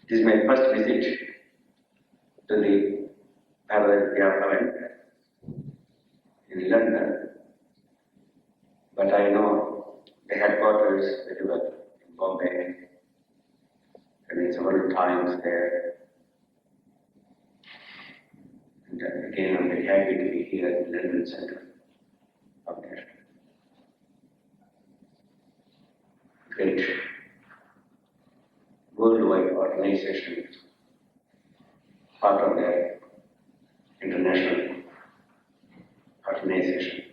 This is my first visit to the Paradise Heaven in London, but I know the headquarters very well in Bombay. I've been several times there, and again I'm very happy to be here in the London Center up there. Great worldwide organization, part of their international organization.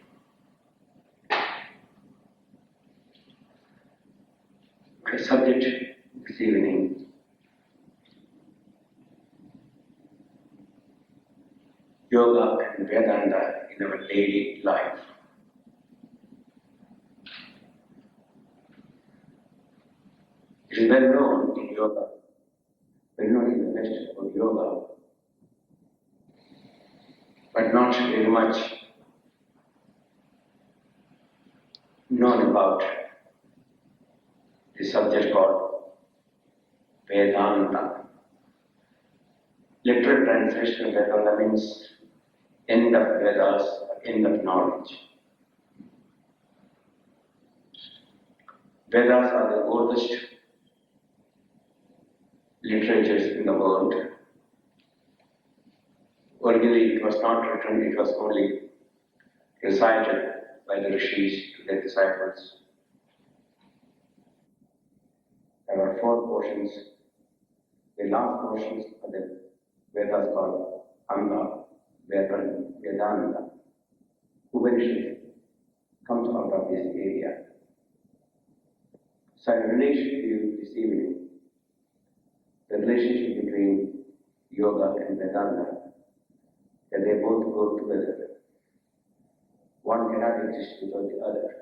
My subject this evening yoga and Vedanta in our daily life. It is well known in yoga, well known in the West about yoga, but not very much known about the subject called Vedanta. Literal translation of Vedanta means end of Vedas, end of knowledge. Vedas are the oldest literatures in the world. Originally it was not written, it was only recited by the rishis to their disciples. There are 4 portions. The last portions of the Vedas called Anga, Vedanta, Upanishad, out of this area. So I relate to you this evening the relationship between yoga and Vedanta, that they both go together. One cannot exist without the other.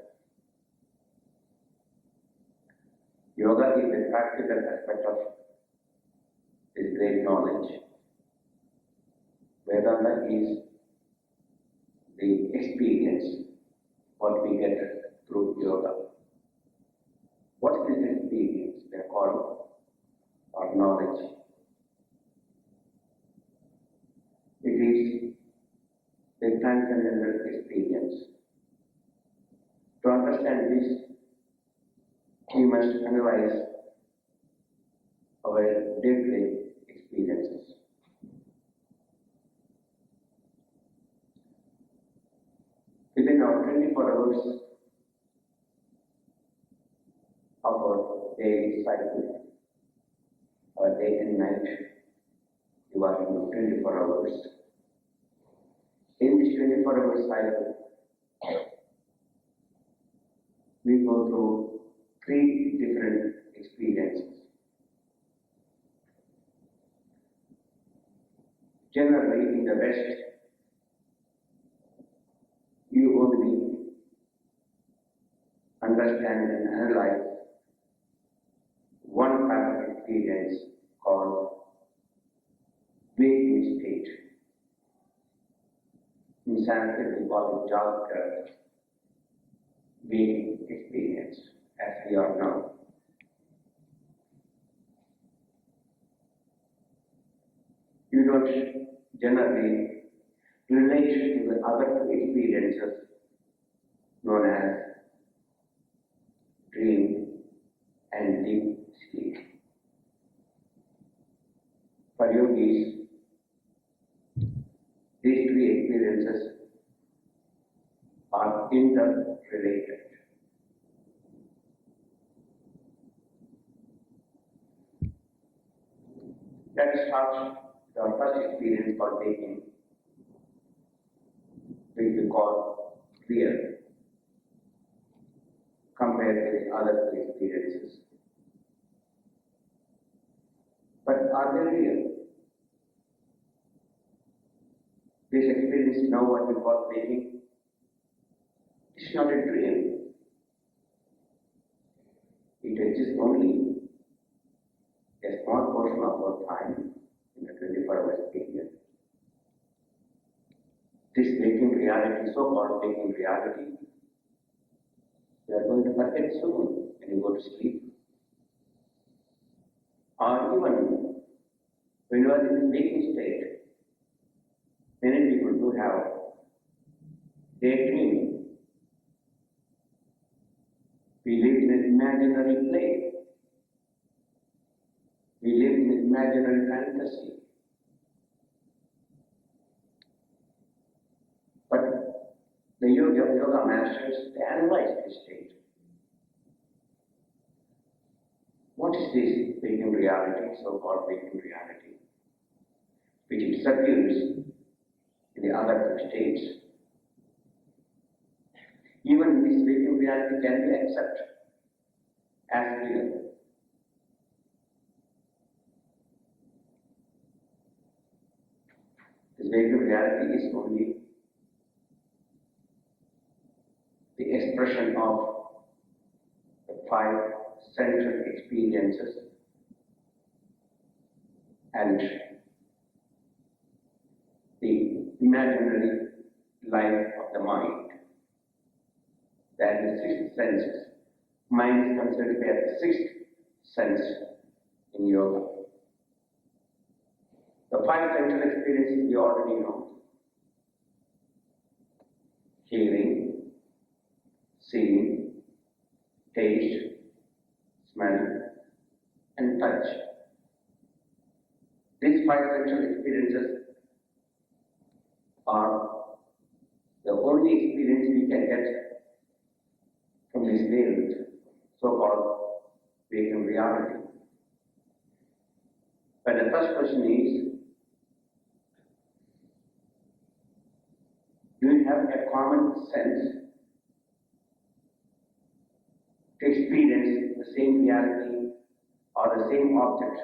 Yoga is a practical aspect of this great knowledge. Vedanta is the experience, what we get through yoga. What is this experience? They are called or knowledge. It is the transcendental experience. To understand this, we must analyze our day-to-day experiences. Within our 24 hours of our daily cycle, our day and night, divided into 24 hours. In this 24-hour cycle, we go through 3 different experiences. Generally, in the West, you only understand and analyze one type of experience called waking state. In Sanskrit, we call it Jagrata, waking experience, as we all know. You don't generally relate to the other experiences known as dream and deep sleep. For yogis, these 3 experiences are interrelated. Let us start with our first experience called waking, which we call real, compared to the other 3 experiences. But are they real? This experience now what we call waking is not a dream. It exists only a small portion of our time in the 24-hour period. This waking reality, so-called waking reality, you are going to forget soon when you go to sleep. Or even when you are in the waking state, many people do have daydreaming. We live in an imaginary play. We live in an imaginary fantasy. But the yoga masters, they analyze this state. What is this waking reality, so-called waking reality, which disappears in the other 2 states? Even this waking reality can be accepted as real. This waking reality is only the expression of the 5 central experiences and the imaginary life of the mind. That is the 6th senses. Mind is considered as the 6th sense in yoga. The 5 central experiences we already know: hearing, seeing, taste, smell, and touch. These 5 central experiences are the only experience we can get from this world, so-called waking reality. But the first question is, do you have a common sense to experience the same reality or the same object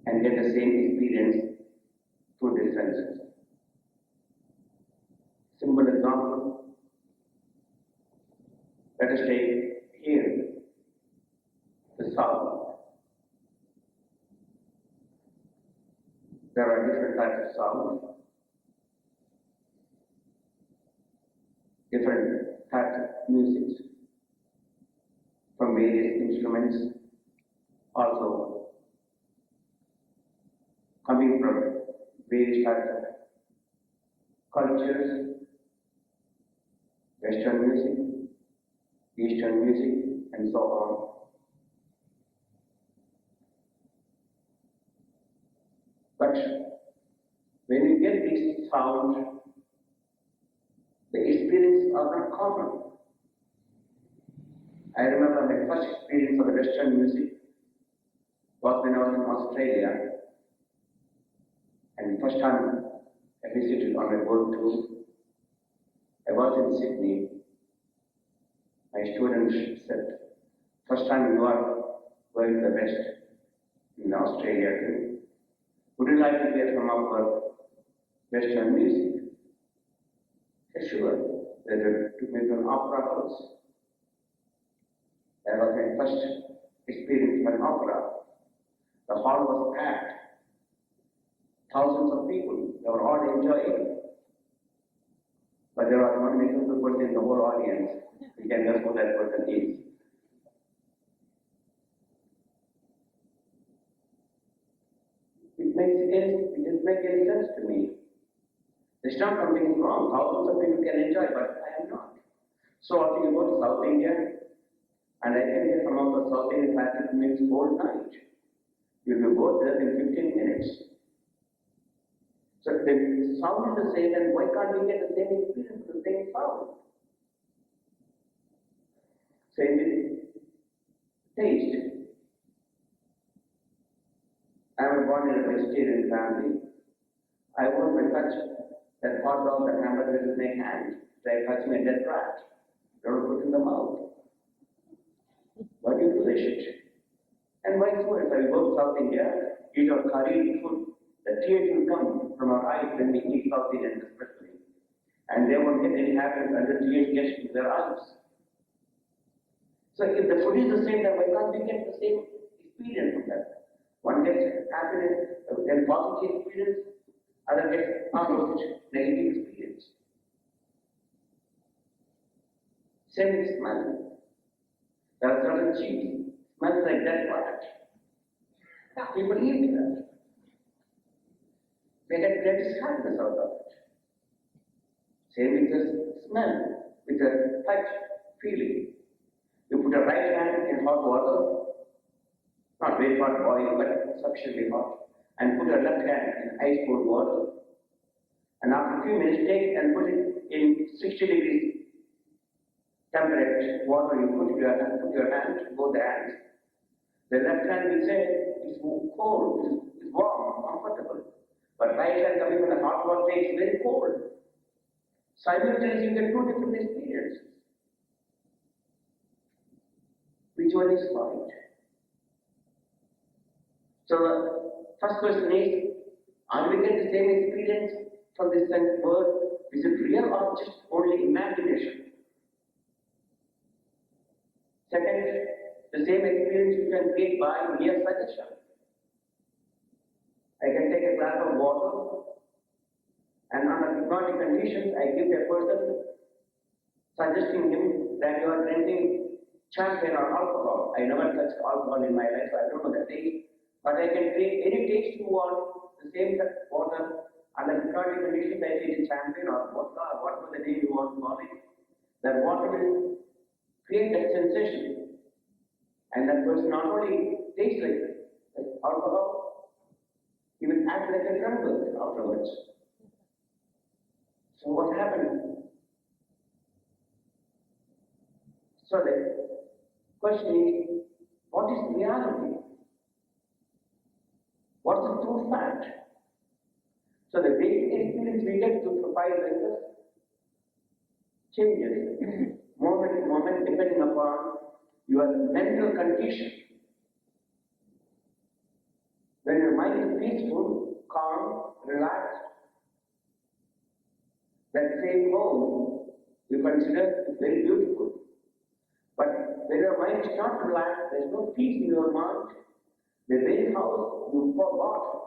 and get the same experience through the senses. Simple example, let us take here the sound. There are different types of sound, different types of music from various instruments, also coming from various types of cultures, Western music, Eastern music, and so on. But when you get this sound, the experiences are not common. I remember my first experience of the Western music was when I was in Australia, and the first time I visited on my boat tour. I was in Sydney. My students said, first time you are going to the West in Australia too. Would you like to hear some of our Western music? I said, sure. They took me to an opera house. That was my first experience of an opera. The hall was packed. Thousands of people. They were all enjoying. But there was one miserable person in the whole audience. You can guess who that person is. It doesn't make any sense to me. There's not something wrong. Thousands of people can enjoy, but I am not. So I think you go to South India, and I can hear some of the South Indian classical music whole night. You will go there in 15 minutes. So the sound is the same, and why can't we get the same experience with the same sound? Same with taste. I was born in a vegetarian family. I won't touch that hot dog, that hamburger with my hand. Try touching a dead rat. Don't put it in the mouth. Why do you relish it? And vice versa. You go to South India, eat our curry, food. The tears will come from our eyes when we eat South Indian especially. And they won't get any happiness until tears get to their eyes. So if the food is the same, then why can't we get the same experience from that? One gets happiness, then positive experience, other gets opposite, negative experience. Same with smell. There are certain cheese, smells like that rat. People eat that. They get greatest happiness out of it. Same with the smell, with the touch, feeling. You put a right hand in hot water, not very hot oil, but sufficiently hot, and put your left hand in ice cold water, and after a few minutes take it and put it in 60 degrees temperate water. You put your hand, both the hands. The left hand will say it's cold, it's warm, comfortable. But right hand coming from the hot water says it's very cold. Simultaneously you get two different experiences. Which one is right? So the first question is, are we getting the same experience from this word? Is it real or just only imagination? Second, the same experience you can create by mere suggestion. I can take a glass of water and under hypnotic conditions I give a person suggesting him that you are drinking champagne or alcohol. I never touched alcohol in my life, so I don't know the taste. But I can take any taste you want, the same water, under hypnotic conditions I say it's champagne or vodka or whatever the name you want to call it. That water will create that sensation. And that person not only tastes like alcohol, he will act like a drunkard afterwards. So what happened? So the question is, what is reality? What's the true fact? So the basic experience we get through 5 senses changes moment to moment depending upon your mental condition. When your mind is peaceful, calm, relaxed, that same home you consider very beautiful. But when your mind is not relaxed, there is no peace in your mind, the very house you bought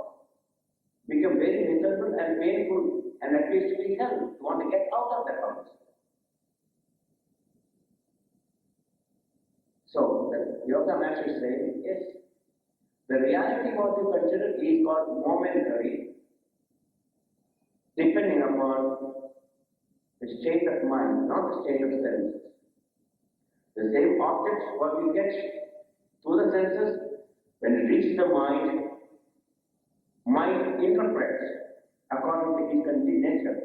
become very miserable and painful and appears to be hell. You want to get out of that house. So the yoga master is saying, yes, the reality what you consider is called momentary, depending upon the state of mind, not the state of senses. The same objects what you get through the senses, when it reaches the mind interprets according to its contingent nature.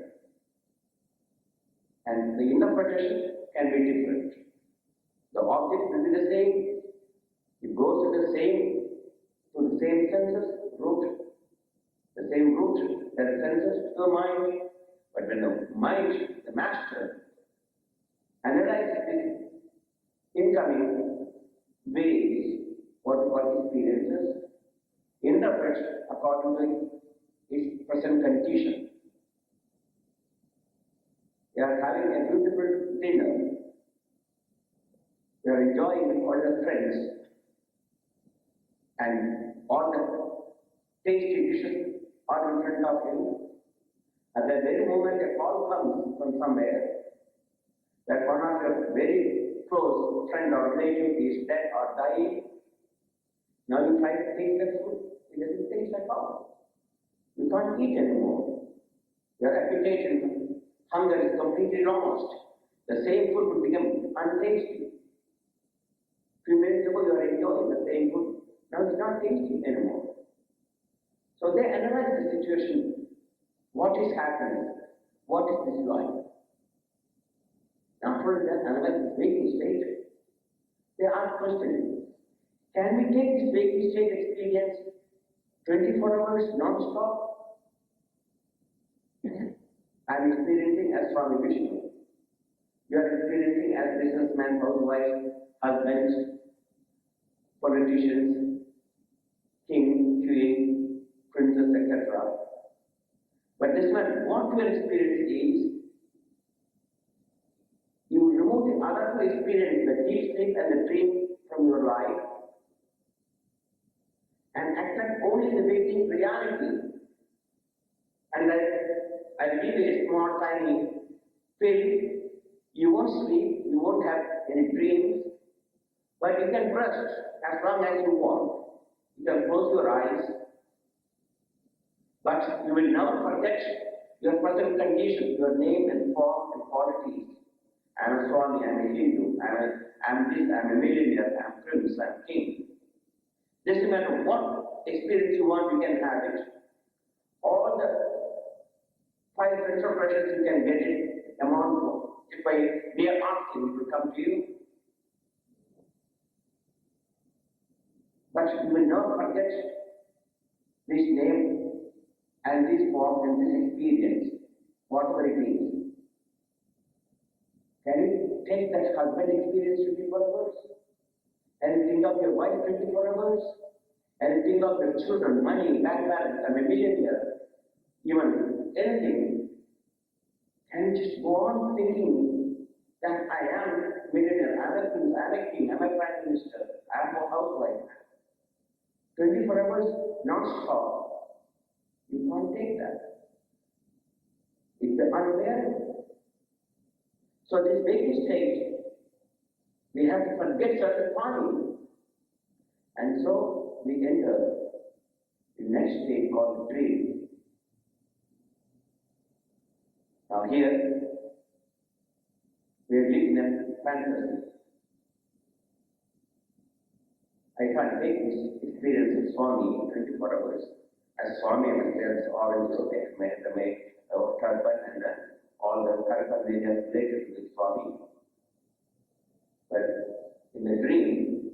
And the interpretation can be different. The object will be the same, it goes to the same senses, root, the same root that senses to the mind. But when the mind, the master, analyzes this incoming waves, what experiences, interprets according to its present condition. You are having a beautiful dinner. You are enjoying with all your friends, and all the tasty dishes are in front of you. At the very moment a call comes from somewhere that one of your very close friend or relative is dead or dying, now you try to take the food. It doesn't taste like all. You can't eat anymore. Your appetite and hunger is completely lost. The same food will become untasty. Few minutes ago you are enjoying the same food. Now it's not tasty anymore. So they analyze the situation. What is happening? What is this life? After that, analyze this waking state. They ask questions. Can we take this waking state experience 24 hours non-stop? I am experiencing as Swami Vishnu. You are experiencing as businessmen, housewives, husbands, politicians, king, queen, princess, etc. But this one, what your experience is, you remove the other two experience, the deep sleep and the dream from your life, and accept only the waking reality. And I give you a small tiny pill. You won't sleep, you won't have any dreams, but you can rest as long as you want. You can close your eyes, but you will never forget your present condition, your name and form and qualities. I am a Swami, I am a Hindu, I am this, I am a millionaire, I am prince, I am king. Doesn't matter what experience you want, you can have it. All the 5 interpretations you can get it amount of. If by mere asking, it will come to you. But you will not forget this name and this form and this experience, whatever it is. Can you take that husband experience 24 hours? And think of your wife 24 hours? And think of your children, money, bank balance, I'm a millionaire, even anything. Can you just go on thinking that I am a millionaire, I'm a prince, I'm a king, I'm a prime minister, I'm a housewife. 24 hours non-stop. You can't take that. It's unbearable. So this waking state, we have to forget certain body. And so we enter the next state called dream. Now here, we are living in a fantasy. I can't take this experience of Swami 24 hours. As Swami, I was there as orange, the turban and all the karpas areas related to the Swami. But in the dream,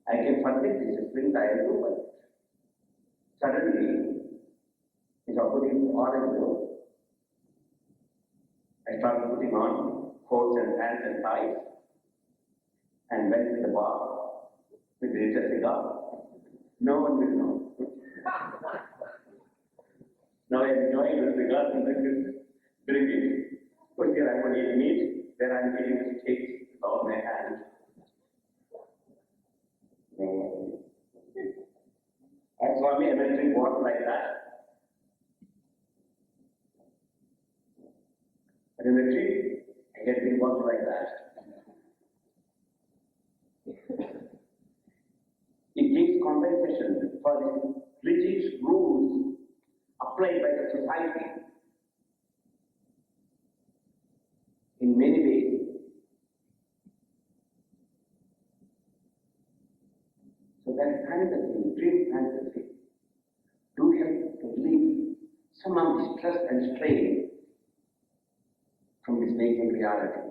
I can forget this entire movement. Suddenly, if I put in orange robe, I start putting on coats and pants and ties, and went to the bar with lit a cigar. No one will know. Now I am enjoying the cigar and drinking. Because here I want to eat meat, then I am eating the steaks with all my hands. As Swami, I will drink water like that. But in the tree, I get drink water like that. It gives compensation for the rigid rules applied by the society in many ways. So that fantasy, dream fantasy, do help to relieve some of the stress and strain from this waking reality.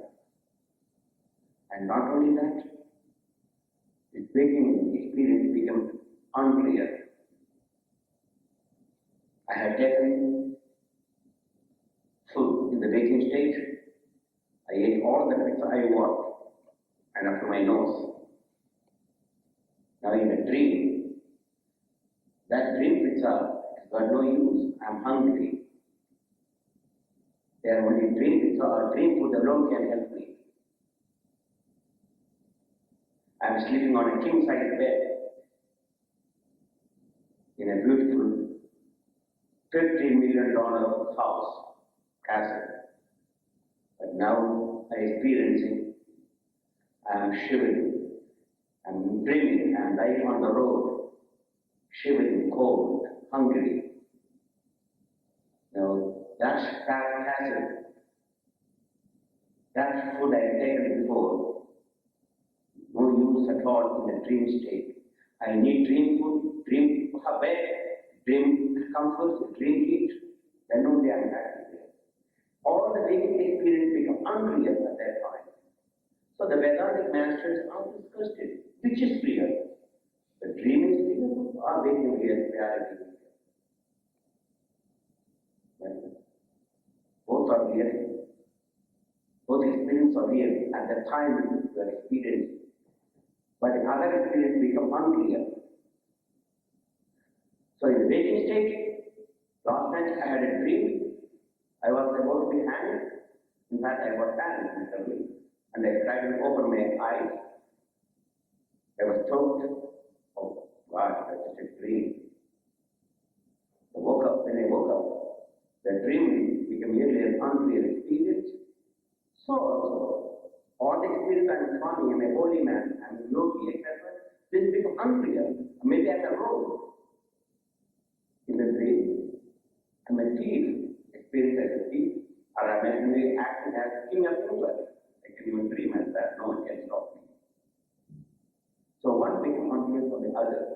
And not only that, this waking experience becomes unreal. I had taken food in the waking state. I ate all the pizza I want and up to my nose. Now in a dream, that dream pizza has got no use. I'm hungry. There only dream pizza or dream food alone can help me. I'm sleeping on a king-size bed in a beautiful $50 million house, castle. But now I'm experiencing, I'm shivering, I'm dreaming, I'm lying on the road, shivering, cold, hungry. Now that castle, that food I had taken before, no use at all in the dream state. I need dream food, dream bed, dream comfort, dream heat, then only I am happy there. All the waking experience become unreal at that point. So the Vedantic masters are disgusted. Which is real? The dream is real or waking reality is real? Well, both are real. Both experiences are real at the time you are experiencing. But the other experience become unreal. So in the waking state, last night I had a dream. I was about to be hanged. In fact, I was hanged literally. And I tried to open my eyes. I was choked. Oh God, that's just a dream. I woke up, when I woke up, the dream became really an unreal experience. So all the experience I'm Swami, I'm a holy man, I'm a yogi, etc., this become unreal. Maybe I'm a rogue in the dream. I'm a thief, experience as a thief, or I'm actually acting as king of England. I can even dream as that, no one can stop me. So one becomes unreal for the other.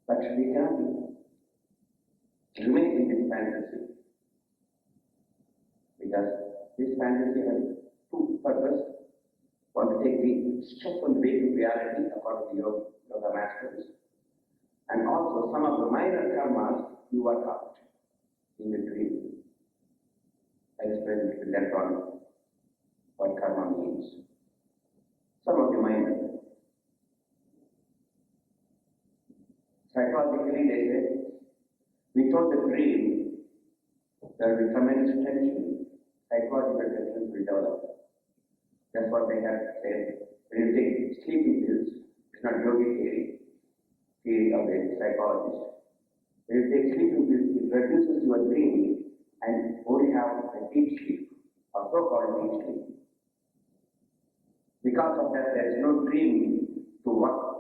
But we cannot remain in this fantasy. Because this fantasy has two purposes. One to take the stress from the waking reality according to yoga masters. And also some of the minor karmas you work out in the dream. I explain a little later on what karma means. Some of the minor. Psychologically they say, without the dream, there will be tremendous tension. Psychological tensions will develop. That's what they have said. When you take sleeping pills, it's not yogi theory of the psychologist. When you take sleeping pills, it reduces your dreaming and only have a deep sleep, or so-called deep sleep. Because of that, there is no dreaming to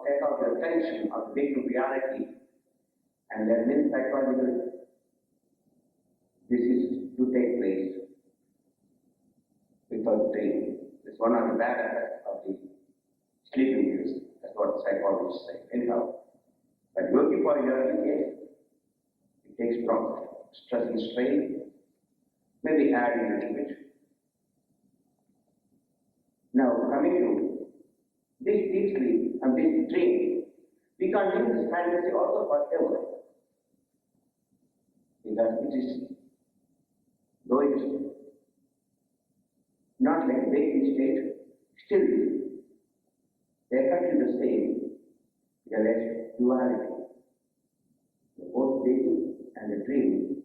take out the tension of waking reality, and there is psychological disease to take place without dreaming. It's one of the bad effects of the sleeping pills. That's what psychologists say. Anyhow, but yogi for your case, it takes from stress and strain, maybe add a little bit. Now, coming to this deep sleep and this dream, we can't use this fantasy also forever. Because it is, though it waking state, still the effect is the same, because there's duality. Both waking and the dream,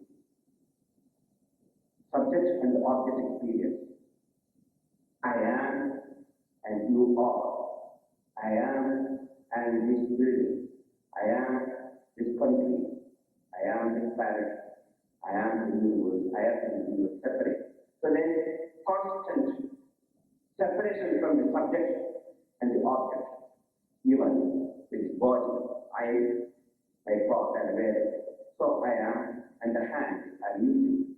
subject and the object experience. I am and you are. I am and this building. I am this country. I am this planet. I am the universe. I am the universe. Separate. So there is constant separation from the subject and the object. Even with body, I, my thought and awareness. So I am and the hand are using.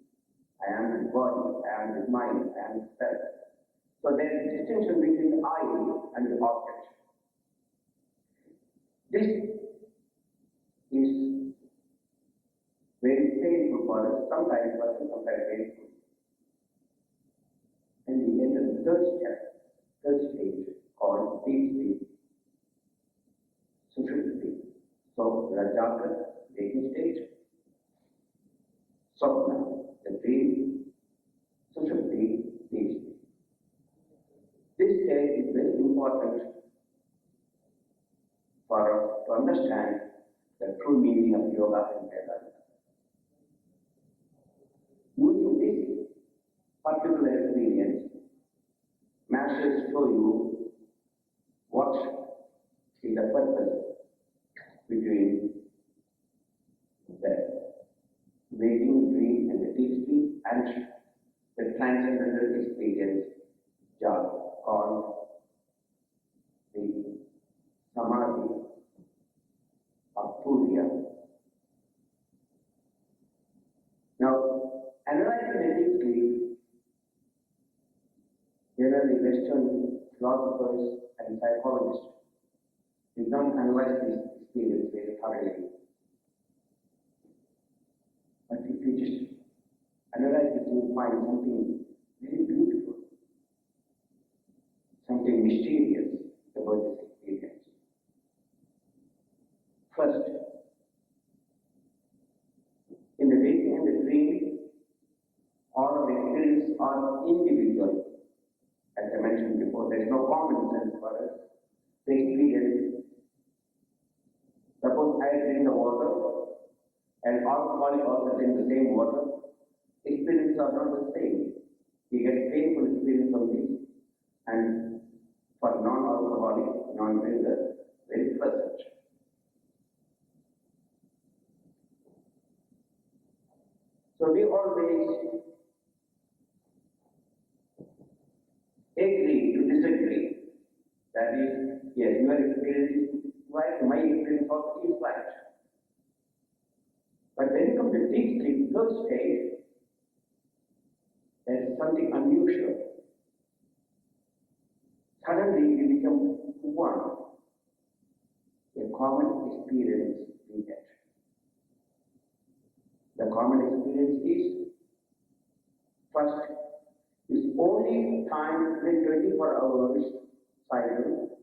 I am the body. I am the mind. I am the self. So there is a distinction between the I and the object. This is very painful for us, sometimes pleasant, sometimes painful. And we enter the third stage, called deep sleep, Sushupti. So, Rajaka, waking stage, Swapna, the dream, Sushupti, deep sleep. This stage is very important for us to understand the true meaning of yoga and Vedanta. Using this particular experience, masters show you what is the purpose between the waking dream and the deep sleep and the transcendental experience job called the Samadhi of Turiya. Now, analyzing the deep sleep, generally Western philosophers and psychologists did not analyze this experience very thoroughly. But if you just analyze it, you will find something very beautiful, something mysterious about this experience. First, in the waking and the dream, all of the experiences are individual. As I mentioned before, there is no common sense for us. The experience, suppose I drink the water and alcoholic also drink the same water, experiences are not the same. You get painful experience from this, and for non-alcoholic, non-drinker, very pleasant. So we always agree to disagree. That is, yes, your experience is right, my experience also is right. But when you come to deep sleep, third stage, there is something unusual. Suddenly we become one. A common experience we get. The common experience is, first, is only time within 24 hours cycle.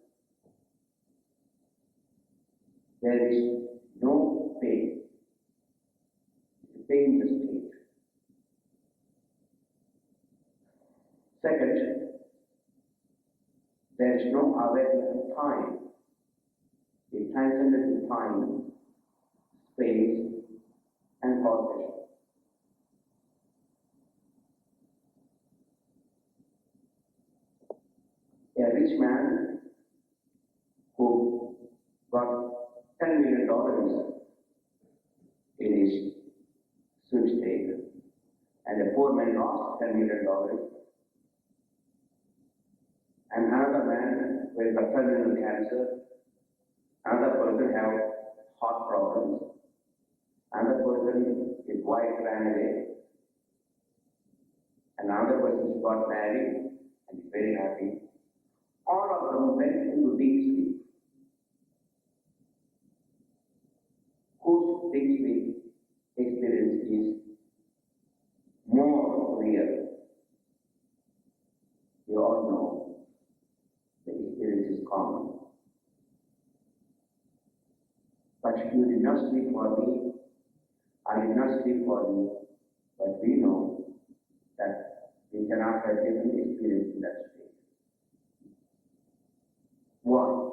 There is no pain. It's a painless state. Second, there is no awareness of time. It transcends time, space, and causation. A rich man who got $10 million in his sweepstake, and a poor man lost $10 million, and another man with a terminal cancer, another person have heart problems, another person, his wife ran away, another person got married and is very happy. All of them went into deep sleep. Whose deep sleep experience is more real? We all know the experience is common. But you did not sleep for me, I did not sleep for you, but we know that we cannot have different experience in that state. One,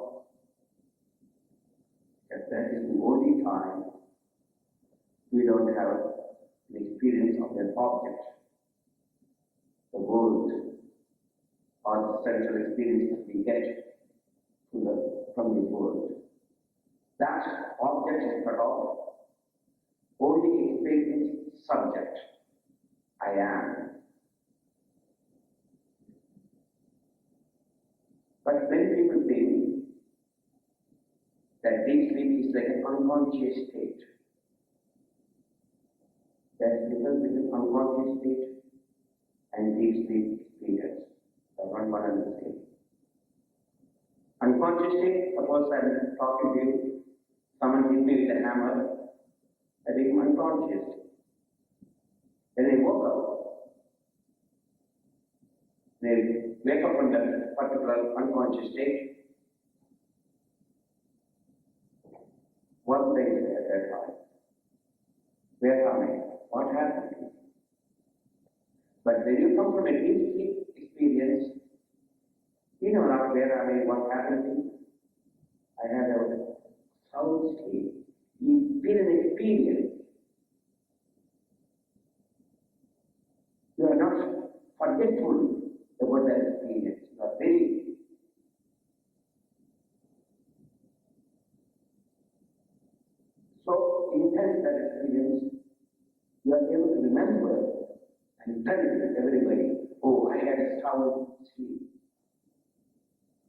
that is the only time we don't have an experience of an object, the world, or the central experience that we get from the world. That object is cut off, only experience subject, I am. But many people think that deep sleep is like an unconscious state. There is a difference between unconscious state and deep sleep experience. They are not one and the same. Unconscious state, suppose I am talking to you, someone hit me with a hammer, I become unconscious. When I woke up, they wake up from that particular unconscious state. What would I say at that time? Where am I? What happened to me? But when you come from a deep sleep experience, you know not where am I, what happened to me. I had a sound sleep. You feel an experience. You are not forgetful about that experience. You are very so intense that experience, you are able to remember and tell everybody, oh, I had a sound sleep.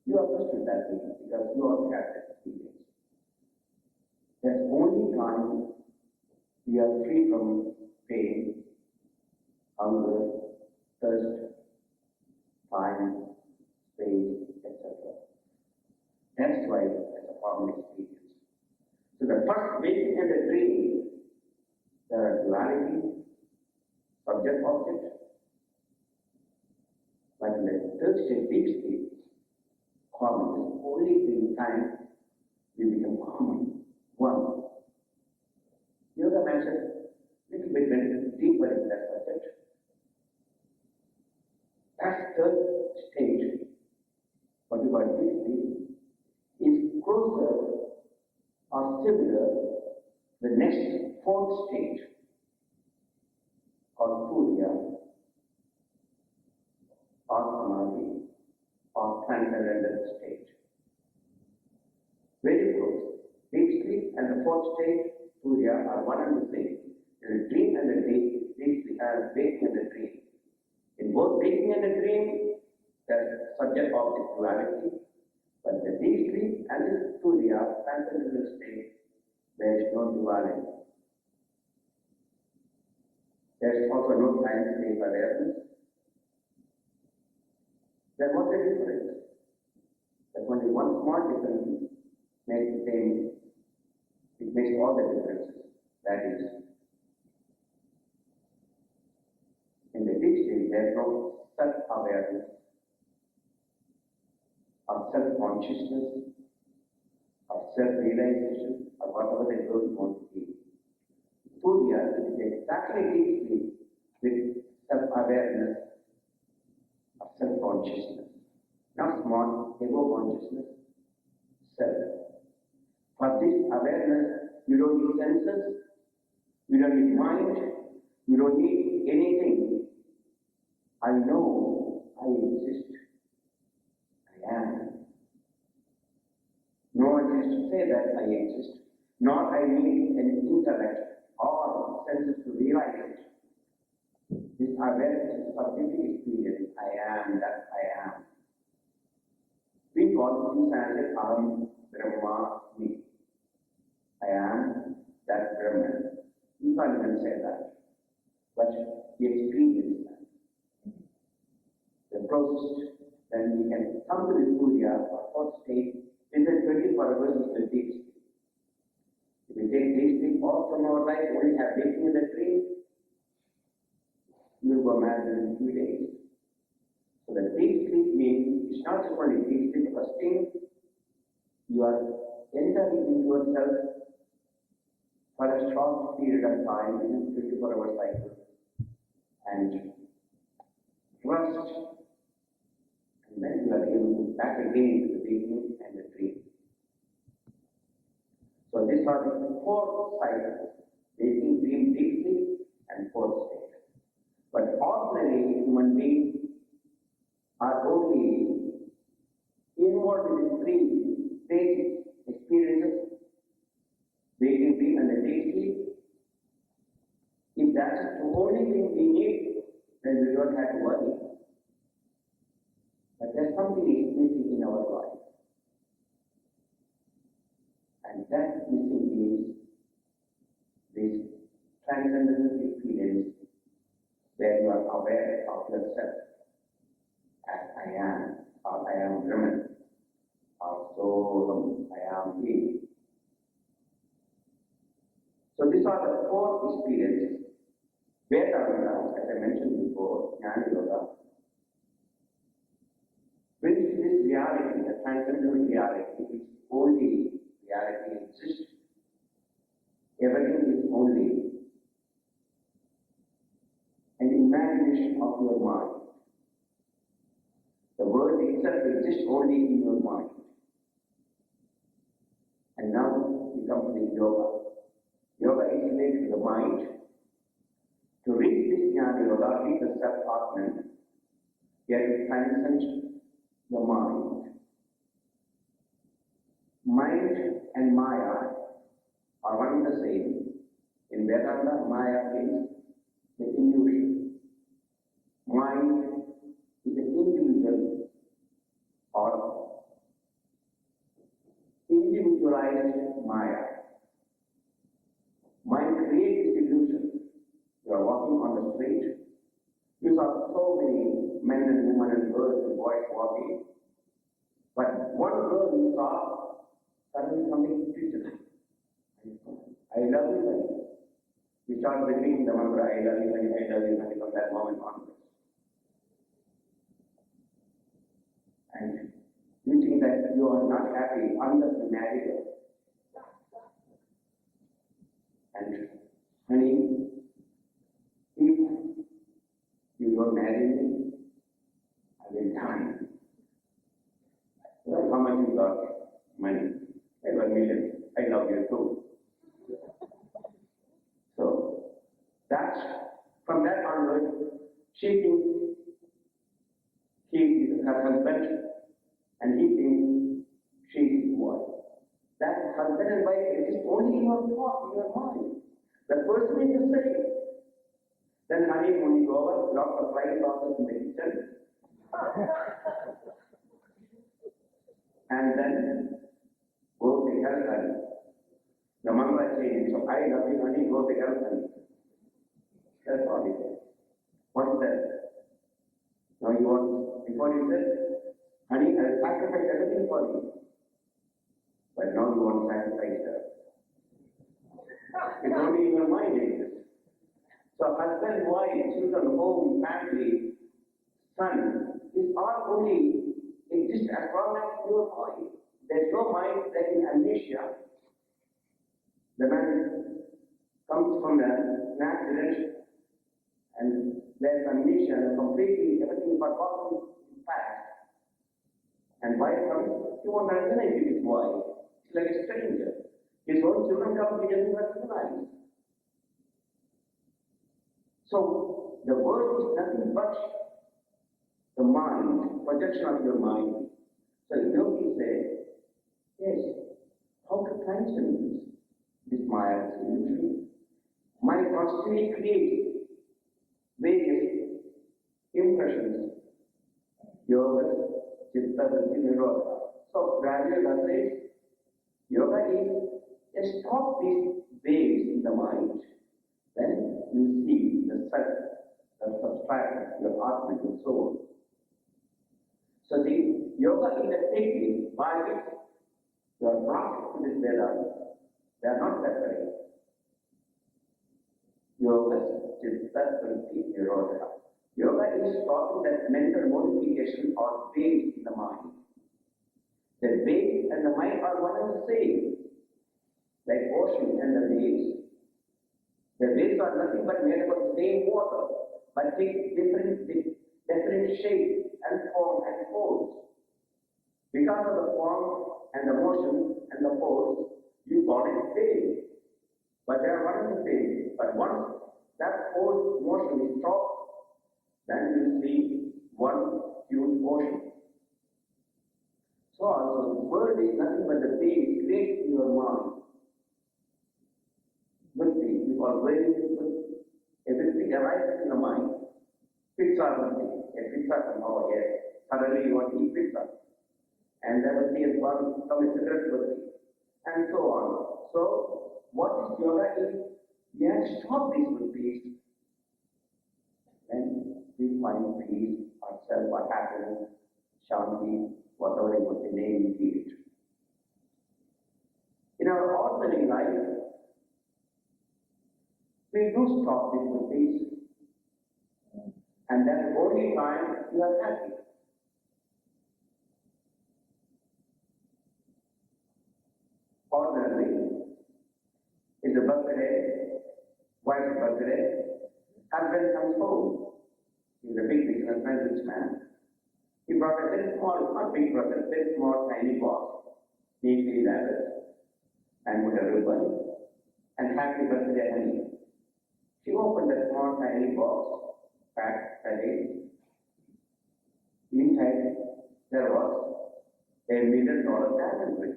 You understood that thing because you also had that experience. That's only time we are free from pain, hunger, thirst, time, space, etc. That's why it's a common experience. So the first waking and the dream, there are duality, subject-object, but in the third state, deep sleep, common is only in time we become common. One. Yoga mentioned a little bit went deeper in that subject. That third stage, what we call deep sleep, is closer or similar to the next fourth stage called Surya or Samadhi or transcendental stage. Very close. Deep sleep and the fourth stage, Surya, are one and the same. The dream and the deep sleep are waking and the dream. In both waking and the dream, there's subject-object duality, but the deep sleep and the Surya, transcendental state, there is no duality. There is also no time-space awareness. Then what's the difference? There's only one small difference makes the same. It makes all the differences. That is, in the deep sleep, there's no self-awareness or self-consciousness or self-realization or whatever the group wants to be. Surya is exactly deep sleep with self-awareness or self-consciousness. Not small, ego consciousness, self. For this awareness, you don't need senses, you don't need mind, you don't need anything. I know I exist. I am. No one has to say that I exist, nor I need an intellect or senses to realize it. This awareness is subjective experience. I am that I am. We call it in Sanskrit Aham Brahmasmi. I am that Brahman. You can't even say that, but you experience that. The process, then we can come to the Surya or fourth state within 24 hours is the deep sleep. If we take deep sleep off from our life, only have waking in the dream, you will go mad within 2 days. So the deep sleep means it's not just only deep sleep, first thing, you are entering into yourself for a short period of time within 24-hour cycle and rest, and then you are able to back again to the beginning and are the four cycles: waking, dream, deep sleep, and fourth state. But ordinary human beings are only involved in three basic experiences: waking, dream, and deep sleep. If that's the only thing we need, then we don't have to worry. But there's something is missing in our life. And that missing is this transcendental experience where you are aware of yourself as I am, or I am Brahman, or Soham, I am He. So these are the four experiences. Vedanta, as I mentioned before, Jnana Yoga, brings this reality, the transcendental reality, which only reality exists. Everything is only an imagination of your mind. The world itself exists only in your mind. And now we come to the yoga. Yoga is related to the mind. To reach this Jnana Yoga, reach the self-atman, you have to transcend the mind. Mind and Maya are one and the same. In Vedanta, Maya is the illusion. Mind is an individual or individualized Maya. Mind creates this illusion. You are walking on the street. You saw so many men and women and girls and boys walking. But one girl you saw, suddenly something twisted. I love you, honey. You start repeating the mantra, I love you, honey, I love you, honey, from that moment onwards. And you think that you are not happy unless you marry her. And honey, if you don't marry me, I will die. Well, how much you got? Money. I got millions. I love you too. So, that's, from that onward, she thinks he is her husband and he thinks she is his wife. That husband and wife exist only in your thought, in your mind. The person is the same. Then honeymoon is over, lots of flying saucers in the kitchen. And then go to hell, honey. The mantra changes. So I love you, honey, go to hell, honey. That's all he said. What is that? Now you want, before you said, honey, I'll sacrifice everything for you. But now you want to sacrifice her. It's only in your mind exists. So husband, wife, children, home, family, son, is all only exist as long as your mind. There's no mind that in amnesia. The man comes from the natural and there's amnesia and completely everything is forgotten in past. And wife comes, he won't recognize his wife. It's like a stranger. His own children come, he doesn't recognize. So the world is nothing but the mind, projection of your mind. So yogis say, yes, how to transcend this Maya's illusion? Mind constantly creates various impressions. Yoga, Chitta, Vritti, Nirodha. So Raja says, yoga is just stop these waves in the mind. Then you see the self, the substratum, your Atma, your soul. So the yoga is a technique by which you are brought to this Vedanta. They are not separate. Yoga, Chitta, Vritti, Nirodha. Yoga is stopping that mental modification or waves in the mind. The waves and the mind are one and the same, like ocean and the waves. The waves are nothing but made up of the same water, but take different shapes and form and force. Because of the form and the motion and the force, You call it pain. But there are one of the pain. But once that force motion is stopped, then you see one huge ocean. So also the world is nothing but the pain created in your mind. Vritti, you call very good. Everything arises in the mind. Pizza nothing. A pizza somehow, yes. Suddenly you want to eat pizza. And then the thing is one from a cigarette vritti. And so on. So what is yoga is we have to stop these vrittis. Then we find peace, ourselves, or happiness, shanti, whatever it was the name you give it. In our ordinary life, we do stop these vrittis. And that's the only time you are happy. Ordinarily, it's a birthday, wife's birthday, husband comes home. He's a big businessman, rich man. He brought a very small, not big present, very small, tiny box, neatly wrapped, and put a ribbon, and happy birthday, honey. She opened the small, tiny box, packed, package. Inside, there was $1 million diamond ring.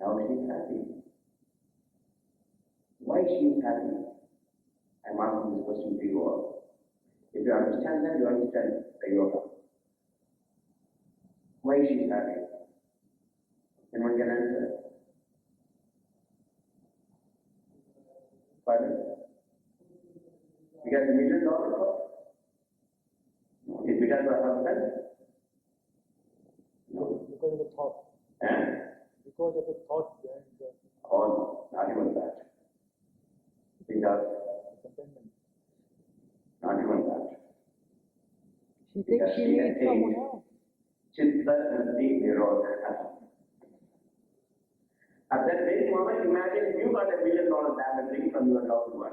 Now she's happy. Why she is happy? I'm asking this question to you all. If you understand that, you understand the yoga. Why she is happy? Anyone can answer? Pardon? Because $1 million? No. Is because of her husband? No. Because of the thought. And? Because of the thought behind the Oh, not even that. Because, contentment. not even that. She thinks she needs someone else. Chitta Nandi Nirodha. At that very moment, imagine you got $1 million diamond ring from your loved one.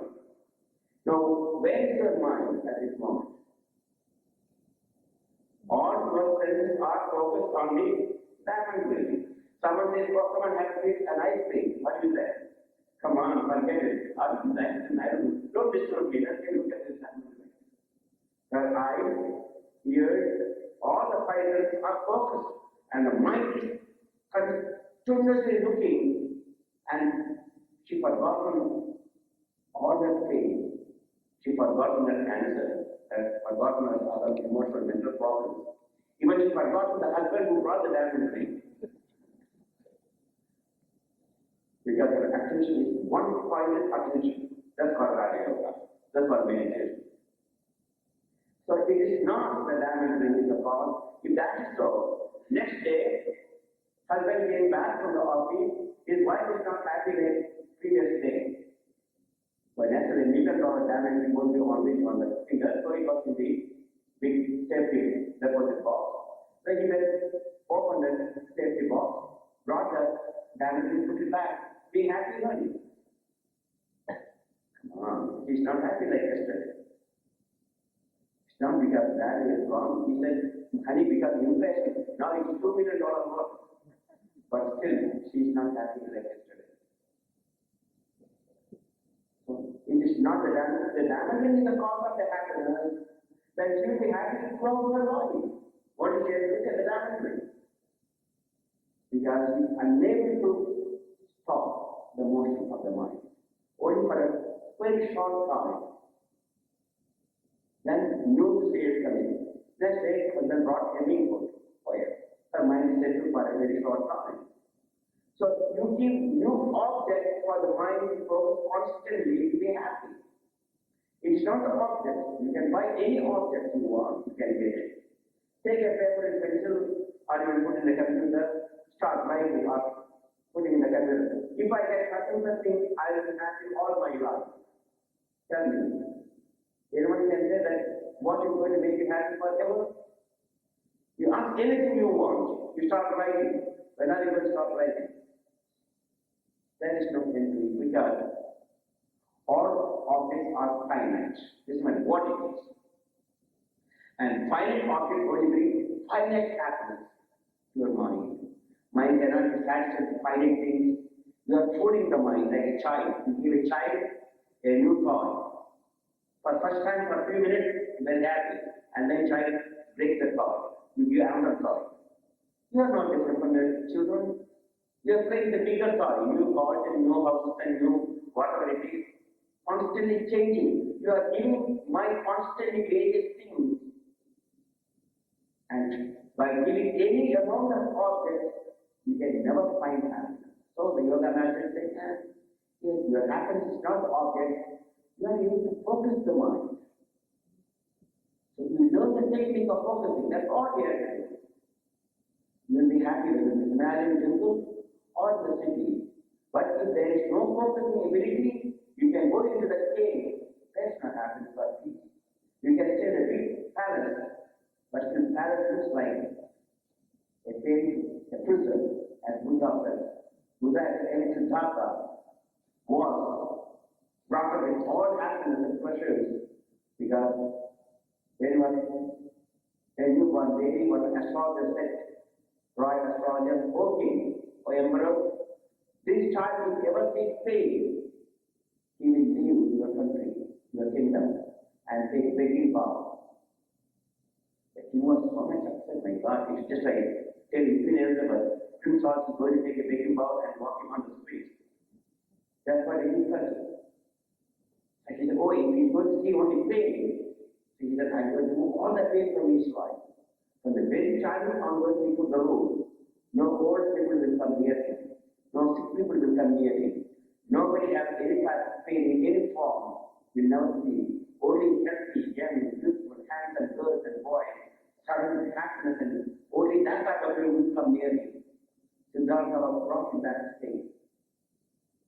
Now, where is your mind at this moment? All your senses are focused on the diamond ring. Someone says, oh, come on, have a nice thing. What is that? Come on, forget it. I'll do that. Don't disturb me. Let's look at this diamond ring. Her eyes, ears, all the five senses are focused. And the mind is continuously looking. And she forgotten all that pain. She forgotten her cancer, forgotten her other emotional, mental problems. Even she forgotten the husband who brought the diamond ring. Because her attention is one-pointed attention. That's called Raja Yoga. That's called meditation. So it is not the diamond ring is the problem. If that is so, next day, husband came back from the office, his wife is not happy the previous day. But naturally, $1 million diamond ring won't be always on the finger, so it was in the big safety deposit box. So he went, opened the safety box, brought the diamond ring, put it back. Be happy, honey. Come on, he's not happy like yesterday. It's not because daddy is gone. He said, honey, because inflation, now it's $2 million more. But still, she's not happy like yesterday. So, it is not the diamond. The diamond ring is the cause of the happiness. Then she will be happy to flow her body. What is she has to look at the diamond ring? Because she is unable to stop the motion of the mind. Only for a very short time. Then new sales come in. Let's say husband brought any input for her. Her mind is settled for a very short time. So you give new objects for the mind to focus constantly to be happy. It's not the object. You can buy any object you want, you can get it. Take a paper and pencil, or you will put in the computer, start writing or putting in the computer. If I get particular thing, I will be happy all my life. Tell me. Anyone can say that what is going to make you happy forever? You ask anything you want, you start writing. When are you going to stop writing? There is no end to it because all objects are finite. This is what it is. And finite objects only bring finite happiness to your mind. Mind cannot be satisfied with finding things. You are fooling the mind like a child. You give a child a new toy. For first time, for a few minutes, very happy. And then child breaks the toy. You give another toy. You are not different from your children. You are playing the bigger toy, new cars and new houses and new whatever it is. Constantly changing. You are giving mind constantly various things. And by giving any amount of objects, you can never find happiness. So the yoga master says, yes, your happiness is not the object. You are able to focus the mind. So you learn the technique of focusing. That's all you have to do. You will be happy with the Himalayan jungle or the city. But if there is no focusing ability, you can go into the cave. That's not happiness or peace. You can stay in a big palace, but the palace looks like a prison, as Buddha said. Buddha in Siddhartha was brought up with all happiness and pleasures because when he was a newborn baby, was an astrologer said, royal astrologer, O king, O emperor, this child will ever take pain. He will leave your country, your kingdom, and take begging vow. The king was so much upset, my God, it's just like telling Queen Elizabeth, Prince Charles is going to take a begging vow and walking on the streets. That's what he felt. And he said, oh, if he's going to see only pain, so he said, I'm going to remove all the pain from his life. From the very childhood onwards, he put the rule. No old people will come near him. No sick people will come near him. Nobody has any type of pain in any form will never see. Only healthy, young, beautiful, handsome girls and boys, surrounded with happiness, and only that type of people will come near him. Siddhartha was brought in that state.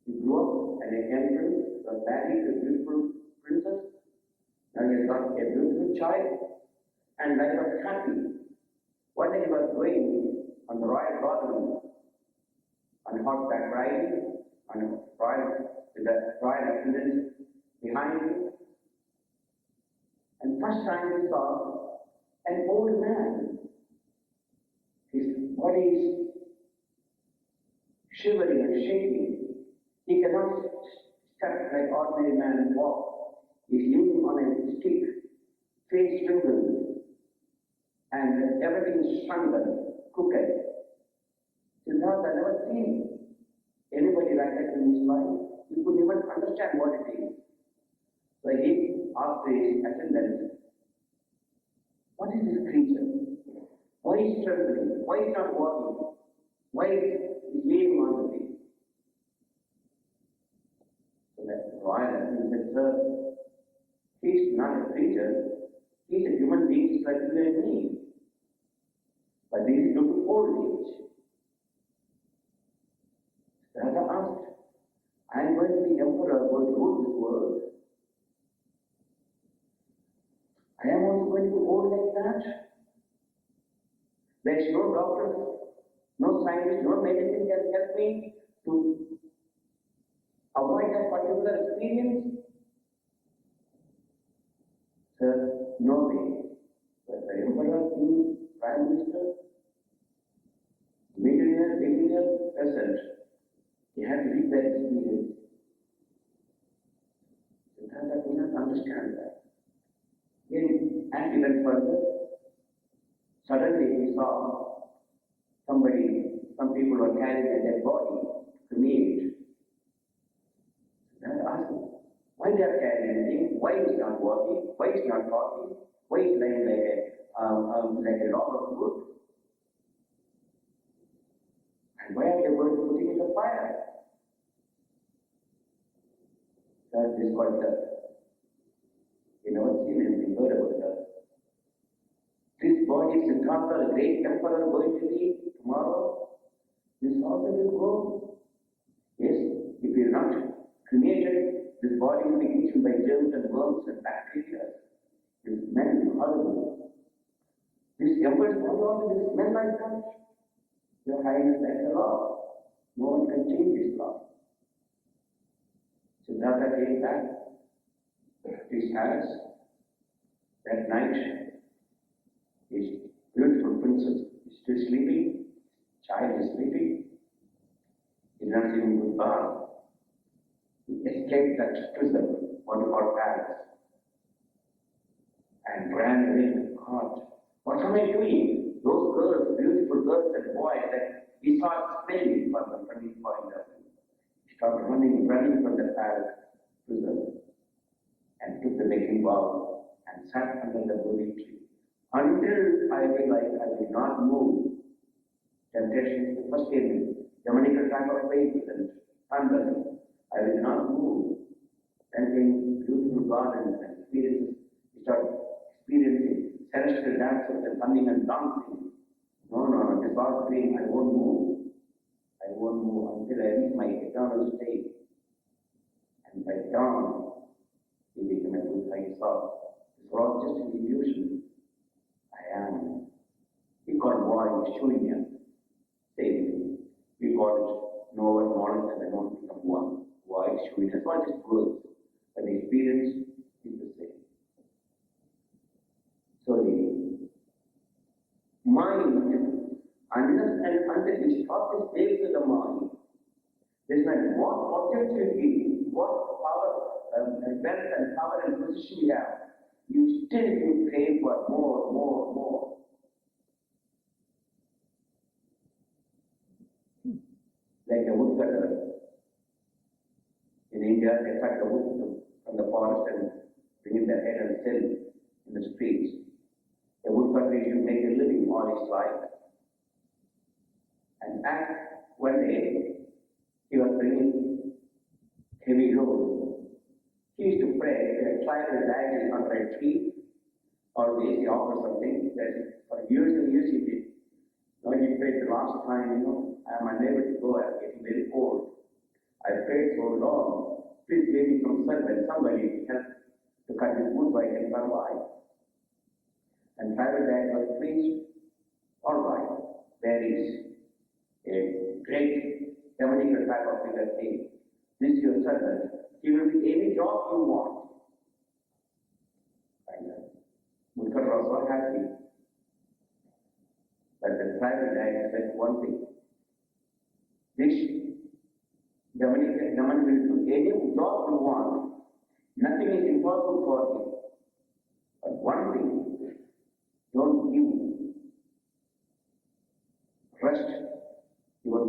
He grew up as a young prince, was married to a beautiful princess. Now he has got a beautiful child, and life was happy. One day he was going on the royal garden, on horseback riding, on a royal, with the royal attendants behind him. And first time he saw an old man. His body is shivering and shaking. He cannot step like ordinary man and walk. He is leaning on a stick, face wrinkled, and everything is shrunken, crooked. Siddhartha never seen anybody like that in his life. He couldn't even understand what it is. So he asked his attendant, what is this creature? Why is trembling? Why is not walking? Why is leaning on the feet? So that royal attendant said, sir, he is not a creature. He is a human being just like you and me. But this is due to old age. Raja asked, I am going to be emperor, going to rule this world. I am also going to be old like that. There is no doctor, no scientist, no medicine can help me to avoid that particular experience. Sir, no way. But the emperor, king, prime minister, millionaire, billionaire, peasant, he had to live that experience. Siddhartha could not understand that. Then, as he went further, suddenly he saw some people were carrying a dead body to cremate. Siddhartha asked him, why they are carrying anything? Why is not walking? Why is not talking? Why is lying like a log of wood? And why are they going to put it in the fire? That is called death. You never seen anything, heard about death. This body is Siddhartha, the great emperor, going to leave tomorrow. This also will go. Yes, if we are not cremated, this body will be eaten by germs and worms and bacteria. It will smell horrible. This emperor's body also will smell like that. Your Highness, that's the law. No one can change this law. Siddhartha came back to his house. That night, his beautiful princess is still sleeping. Child is sleeping. He did not even good bath. He escaped that prison, what we call Paris, and ran away with God. What am I doing? Those girls, beautiful girls and boys, that he started smelling for them from his point of view. He started running from the Paris prison and took the making vow and sat under the Bodhi tree. Until I realized I will not move, temptation is the first enemy. The manical type of faith and unbelief. I will not move. Entering beautiful gardens and experiences, we start experiencing celestial dances and running and dancing. No, this all dream, I won't move. I won't move until I reach my eternal state. And by dawn, he became a good I saw. It's all just an illusion. I am. We call void shunya. Same thing. We call it knower, knowledge, and I don't become one. Void shunya. That's why it's words. But the experience is the same. So the mind, unless and until we stop the states of the mind, there's like what potential is, what power, wealth and power and position you have, you crave for more. Like a woodcutter. In India, they cut the wood from the forest and bring in their head and sell in the streets. The woodcutter used to make a living all his life. And one day, he was bringing heavy load. He used to pray, try to land under a tree, always he offers something. That for years and years he did. Now he prayed the last time, I am unable to go, I am getting very old. I prayed so long, please give me some servant, somebody help to cut this wood so I can survive. And private dad was pleased, all right, there is a great demonical type of figure saying, this is your servant, he will be any job you want. And Woodcutter was so happy. But the private dad said one thing, this demon will do any job you want, nothing is impossible for him. But one thing, don't give rest for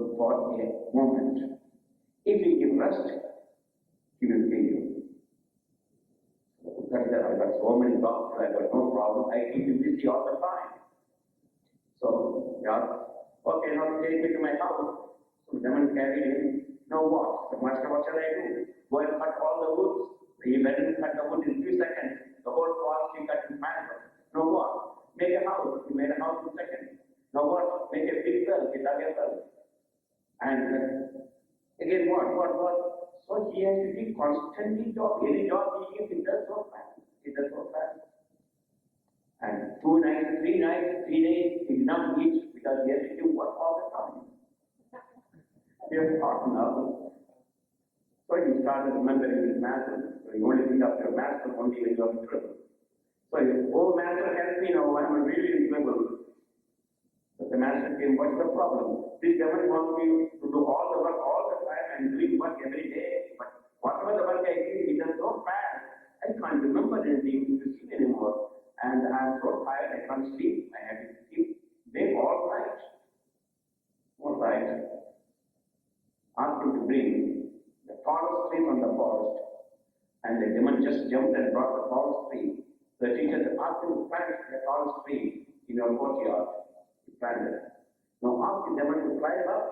a moment. If you give rest, he will kill you. I got so many doctors, I got no problem, I keep you busy all the time. So, okay, now take me to my house. So the demon carried him. Now what? The master, what shall I do? Go and cut all the woods. He went and cut the wood in 3 seconds. The whole forest he cut in manner. Now what? Make a house. He made a house in seconds. Now what? Make a big well. He dug a well. And again what? So he has to be constantly job. Any job he gives, he does so fast. And 2 nights, 3 nights, 3 days, he did not eat because he has to do work all the time. He has thought now. So he started remembering his master. So he only think of your master only when you are in trouble. So he said, oh master, help me now, I'm really in trouble. So the master came, what's the problem? This demon wants me to do all the work all the time and doing work every day. But whatever the work I do, he does so fast. I can't remember anything to see anymore. And I'm so tired, I can't sleep. I have to keep awake all night. All right. Asked him to bring the tallest tree from the forest. And the demon just jumped and brought the tallest tree. The teacher asked him to plant the tallest tree in your courtyard. He planted. Now ask the demon to climb up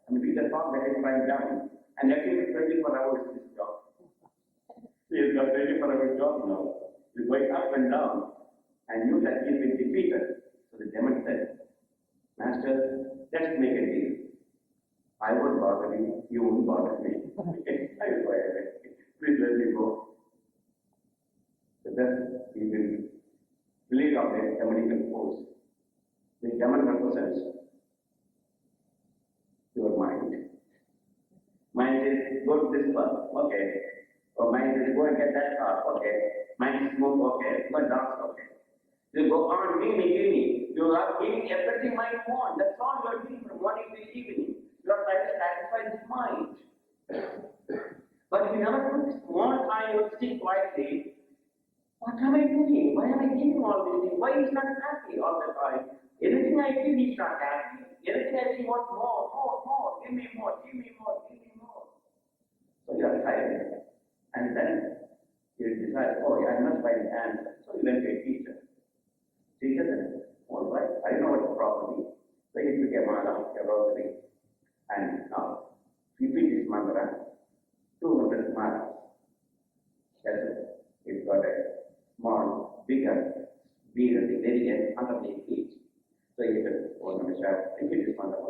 and be the top, let him climb down. And let him do 24 hours this job. He has got 24 hours job now. He's going up and down. And knew that he had been defeated. So the demon said, Master, let's make a deal. I won't bother you, you won't bother me. I will go ahead. Please let me go. So thus he will lead on the demonical force. The demon represents your mind. Mind says, go to this path, okay. Or mind says, go and get that car, okay. Mind says, smoke, okay. Go and dance, okay. You go on, give me. You You are giving everything mind wants. That's all you are doing from morning till evening. You are trying to satisfy this mind. But if you never took small time to sit quietly, what am I doing? Why am I giving all these things? Why is not happy all the time? Anything I give is not happy. Anything I see, want more. Give me more. So you are tired. And then you decide, oh, yeah, I must find an answer. So you went to a teacher. Teacher said, all right, I know what the problem is. So you took a mala, a rosary, and now, repeat this mantra, 200 malas. That's it. It's got a small, bigger, bead at the very end, under the feet. So you can, repeat this mantra, I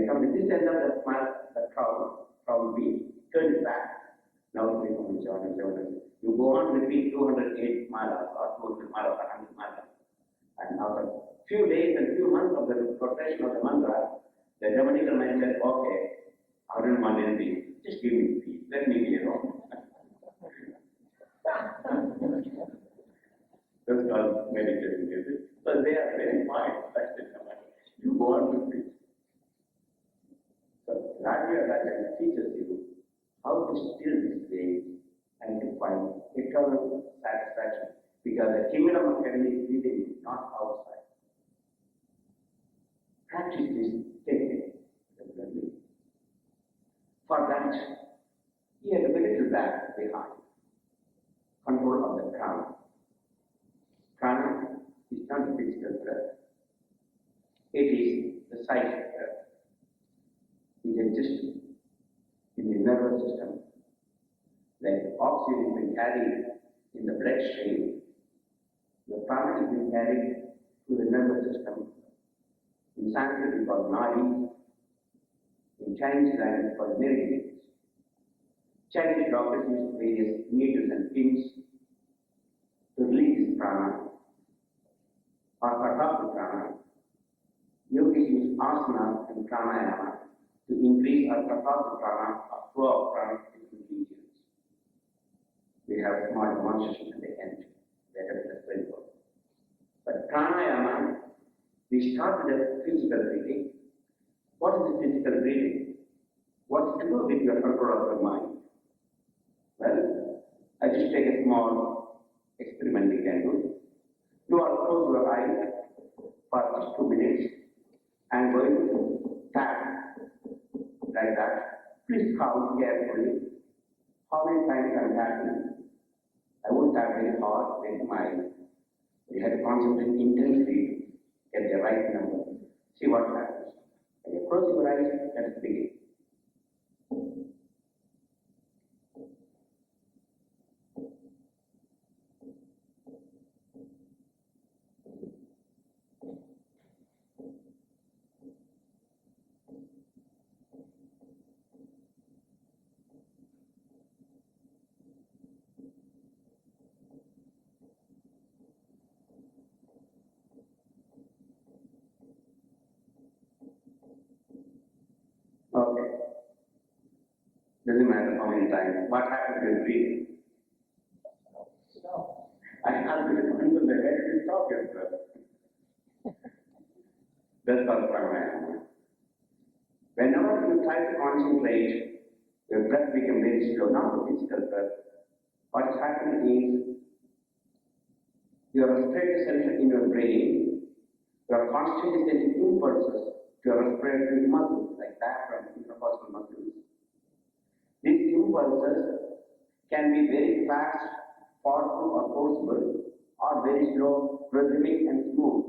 come to this end of the crown bead, turn it back. Now you go on to repeat 208 malas or 200 malas or 100 malas. And after few days and few months of the profession of the mantra, the Dominican man said, okay, I don't want anything, just give me peace, let me be alone. That's called meditation, is it? So they are very fine, that's the command. You go on to peace. So Raja teaches you how to still this way and to find eternal satisfaction. Because the kingdom of heaven is within, not outside. Practice this technique regularly. For that, he had a little back behind. Control of the prana. Prana is not the physical breath. It is the psychic breath. It exists in the nervous system. Like oxygen has been carried in the bloodstream, the prana has been carried to the nervous system. In Sanskrit, we call nadi. In Chinese language, called meridians. Chinese doctors use various needles and pins to release this prana or cut off the prana. Yogis use asana and pranayama to increase or cut off the prana or flow of prana to different regions. We have a small demonstration at the end. That is very good. But pranayama, we start with the physical breathing. What is the physical breathing? What's to do with your control of your mind? Well, I just take a small experiment we can do. You are close your eyes for just 2 minutes. I am going to tap like that. Please count carefully how many times I am tapping. I won't tap very hard, then we have to concentrate intensely, get the right number. See what happens. When you close your eyes, let's begin. Okay. Doesn't matter how many times. What happens when breathing? Stop. I have to until the head will stop yourself. That's called pranayama. Whenever you try to concentrate, your breath becomes very slow, not the physical breath. What is happening is your respiratory center in your brain, you are constantly sending impulses to your respiratory muscles, like diaphragm, intercostal muscles. These impulses can be very fast, powerful or forcible, or very slow, rhythmic and smooth.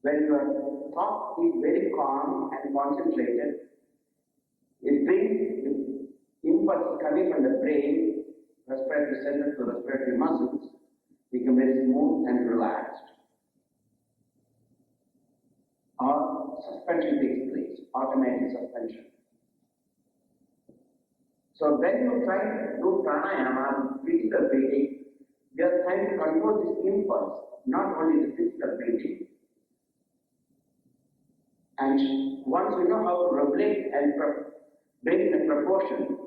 When your thought is very calm and concentrated, it brings the impulse coming from the brain, respiratory center to respiratory muscles, become very smooth and relaxed. Or suspension takes place, automatic suspension. So when you try to do pranayama, physical breathing, you are trying to control this impulse, not only the physical breathing. And once you know how to regulate and bring the proportion,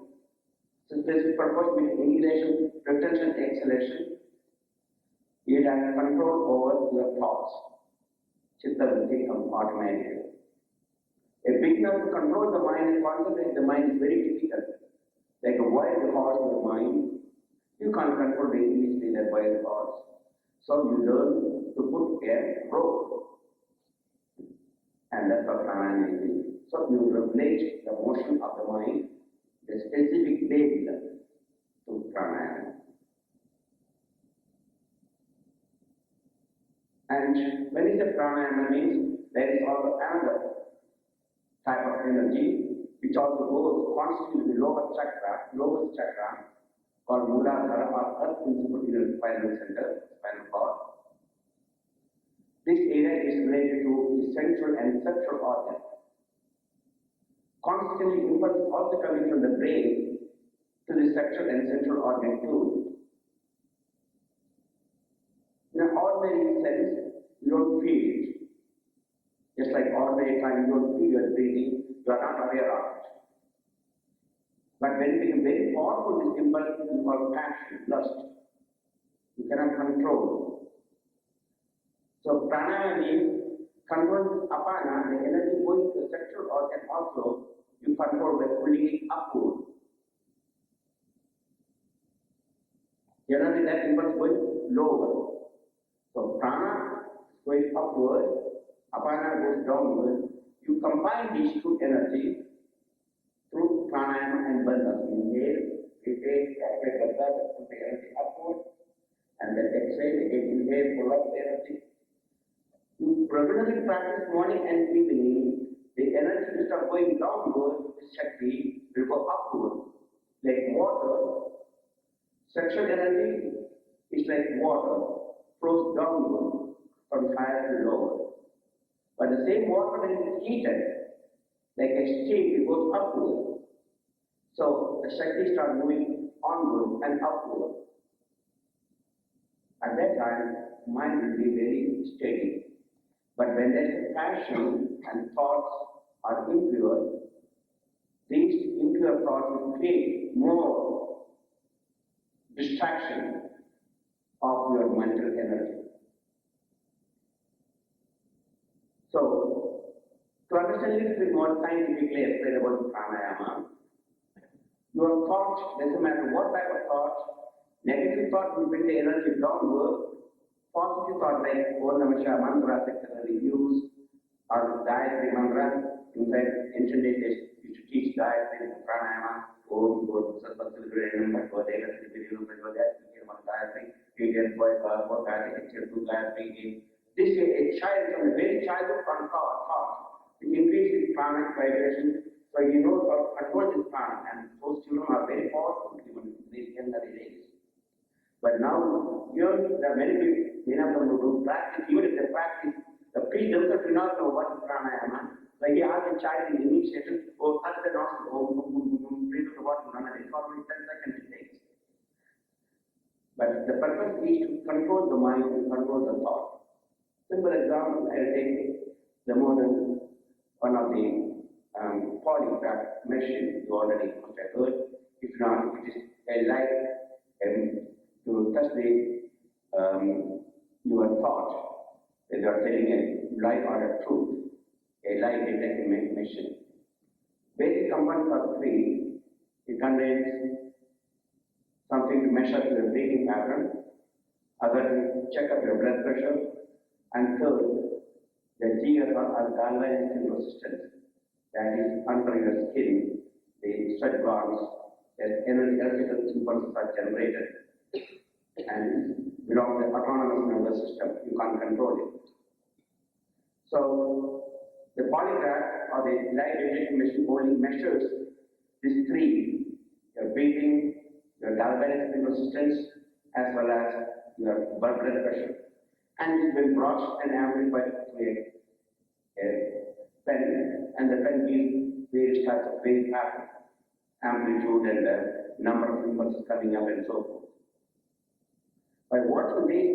so this is proportion between inhalation, retention, exhalation, over your thoughts. Chitta will become automatic. A beginner to control the mind and concentrate the mind is very difficult. Like a wild horse in the mind, you can't control very easily that wild horse. So you learn to put a rope. And that's what pranayama is doing. So you regulate the motion of the mind, the specific level to pranayama. And when you say pranayama means there is also another type of energy which also goes constantly to the lowest chakra called Muladhara or earth principle in the spinal center, spinal cord. This area is related to the central and sexual organ. Constantly impulses also coming from the brain to the sexual and central organ too. In an ordinary sense, you don't feel it. Just like ordinary time, you don't feel your breathing, you are not aware of it. But when it becomes very powerful, this impulse is called passion, lust. You cannot control. So pranayama means control apana, the energy going to the sexual organ also, you control by pulling it upward. Generally that impulse going lower. So prana is going upward, apana goes downward. You combine these two energies through pranayama and bandha. Inhale, retain, calculate bandha, put the energy upward, and then exhale, again inhale, pull up the energy. You regularly practice morning and evening, the energy instead of going downward, the Shakti will go upward. Like water, sexual energy is like water, flows downward from higher to lower. But the same water when it is heated, like a steam, it goes upward. So the Shakti starts moving onward and upward. At that time, mind will be very steady. But when there is passion and thoughts are impure, these impure thoughts will create more distraction of your mental energy. So, to understand a little bit more scientifically explain about pranayama, your thought, doesn't matter what type of thought, negative thought will bring the energy downward, positive thought like Om Namah Shivaya mantra, particularly used, or Gayatri mantra. In fact, ancient days they used to teach Gayatri pranayama, Om Guru Sarvatra Virenam Bhagavadeva Srivirinam Bhagavadeva Gayatri, Indian boy, Gayatri, do Gayatri. This way, a child from a very childhood on thought, it increases his pranic vibration, so he knows how to control his prana, and those children are very powerful even in these younger days. But now, there are many of them who do practice, even if they practice, the priest themselves do not know what is pranayama. Like he asks a child in initiation, touch the nostril, breathe to the water, it probably 10 seconds it takes. But the purpose is to control the mind and control the thought. Simple example, I'll take the modern, one of the polygraph machine, you already must have heard. If not, it is a light to test your thought, whether you are telling a lie or a truth, a lie detecting machine. Basic components are three. It contains something to measure your breathing pattern, other to check up your blood pressure, and third, the GFR or galvanizing resistance that is under your skin, the sweat glands, that electrical impulses are generated and belong to the autonomous nervous system. You can't control it. So the polygraph or the lie detection machine only measures these three: your breathing, your galvanizing resistance, as well as your blood pressure. And it's been brought and amplified to a pen, and the pen gives various types of wave pattern, amplitude, and number of impulses coming up, and so forth. By watching this,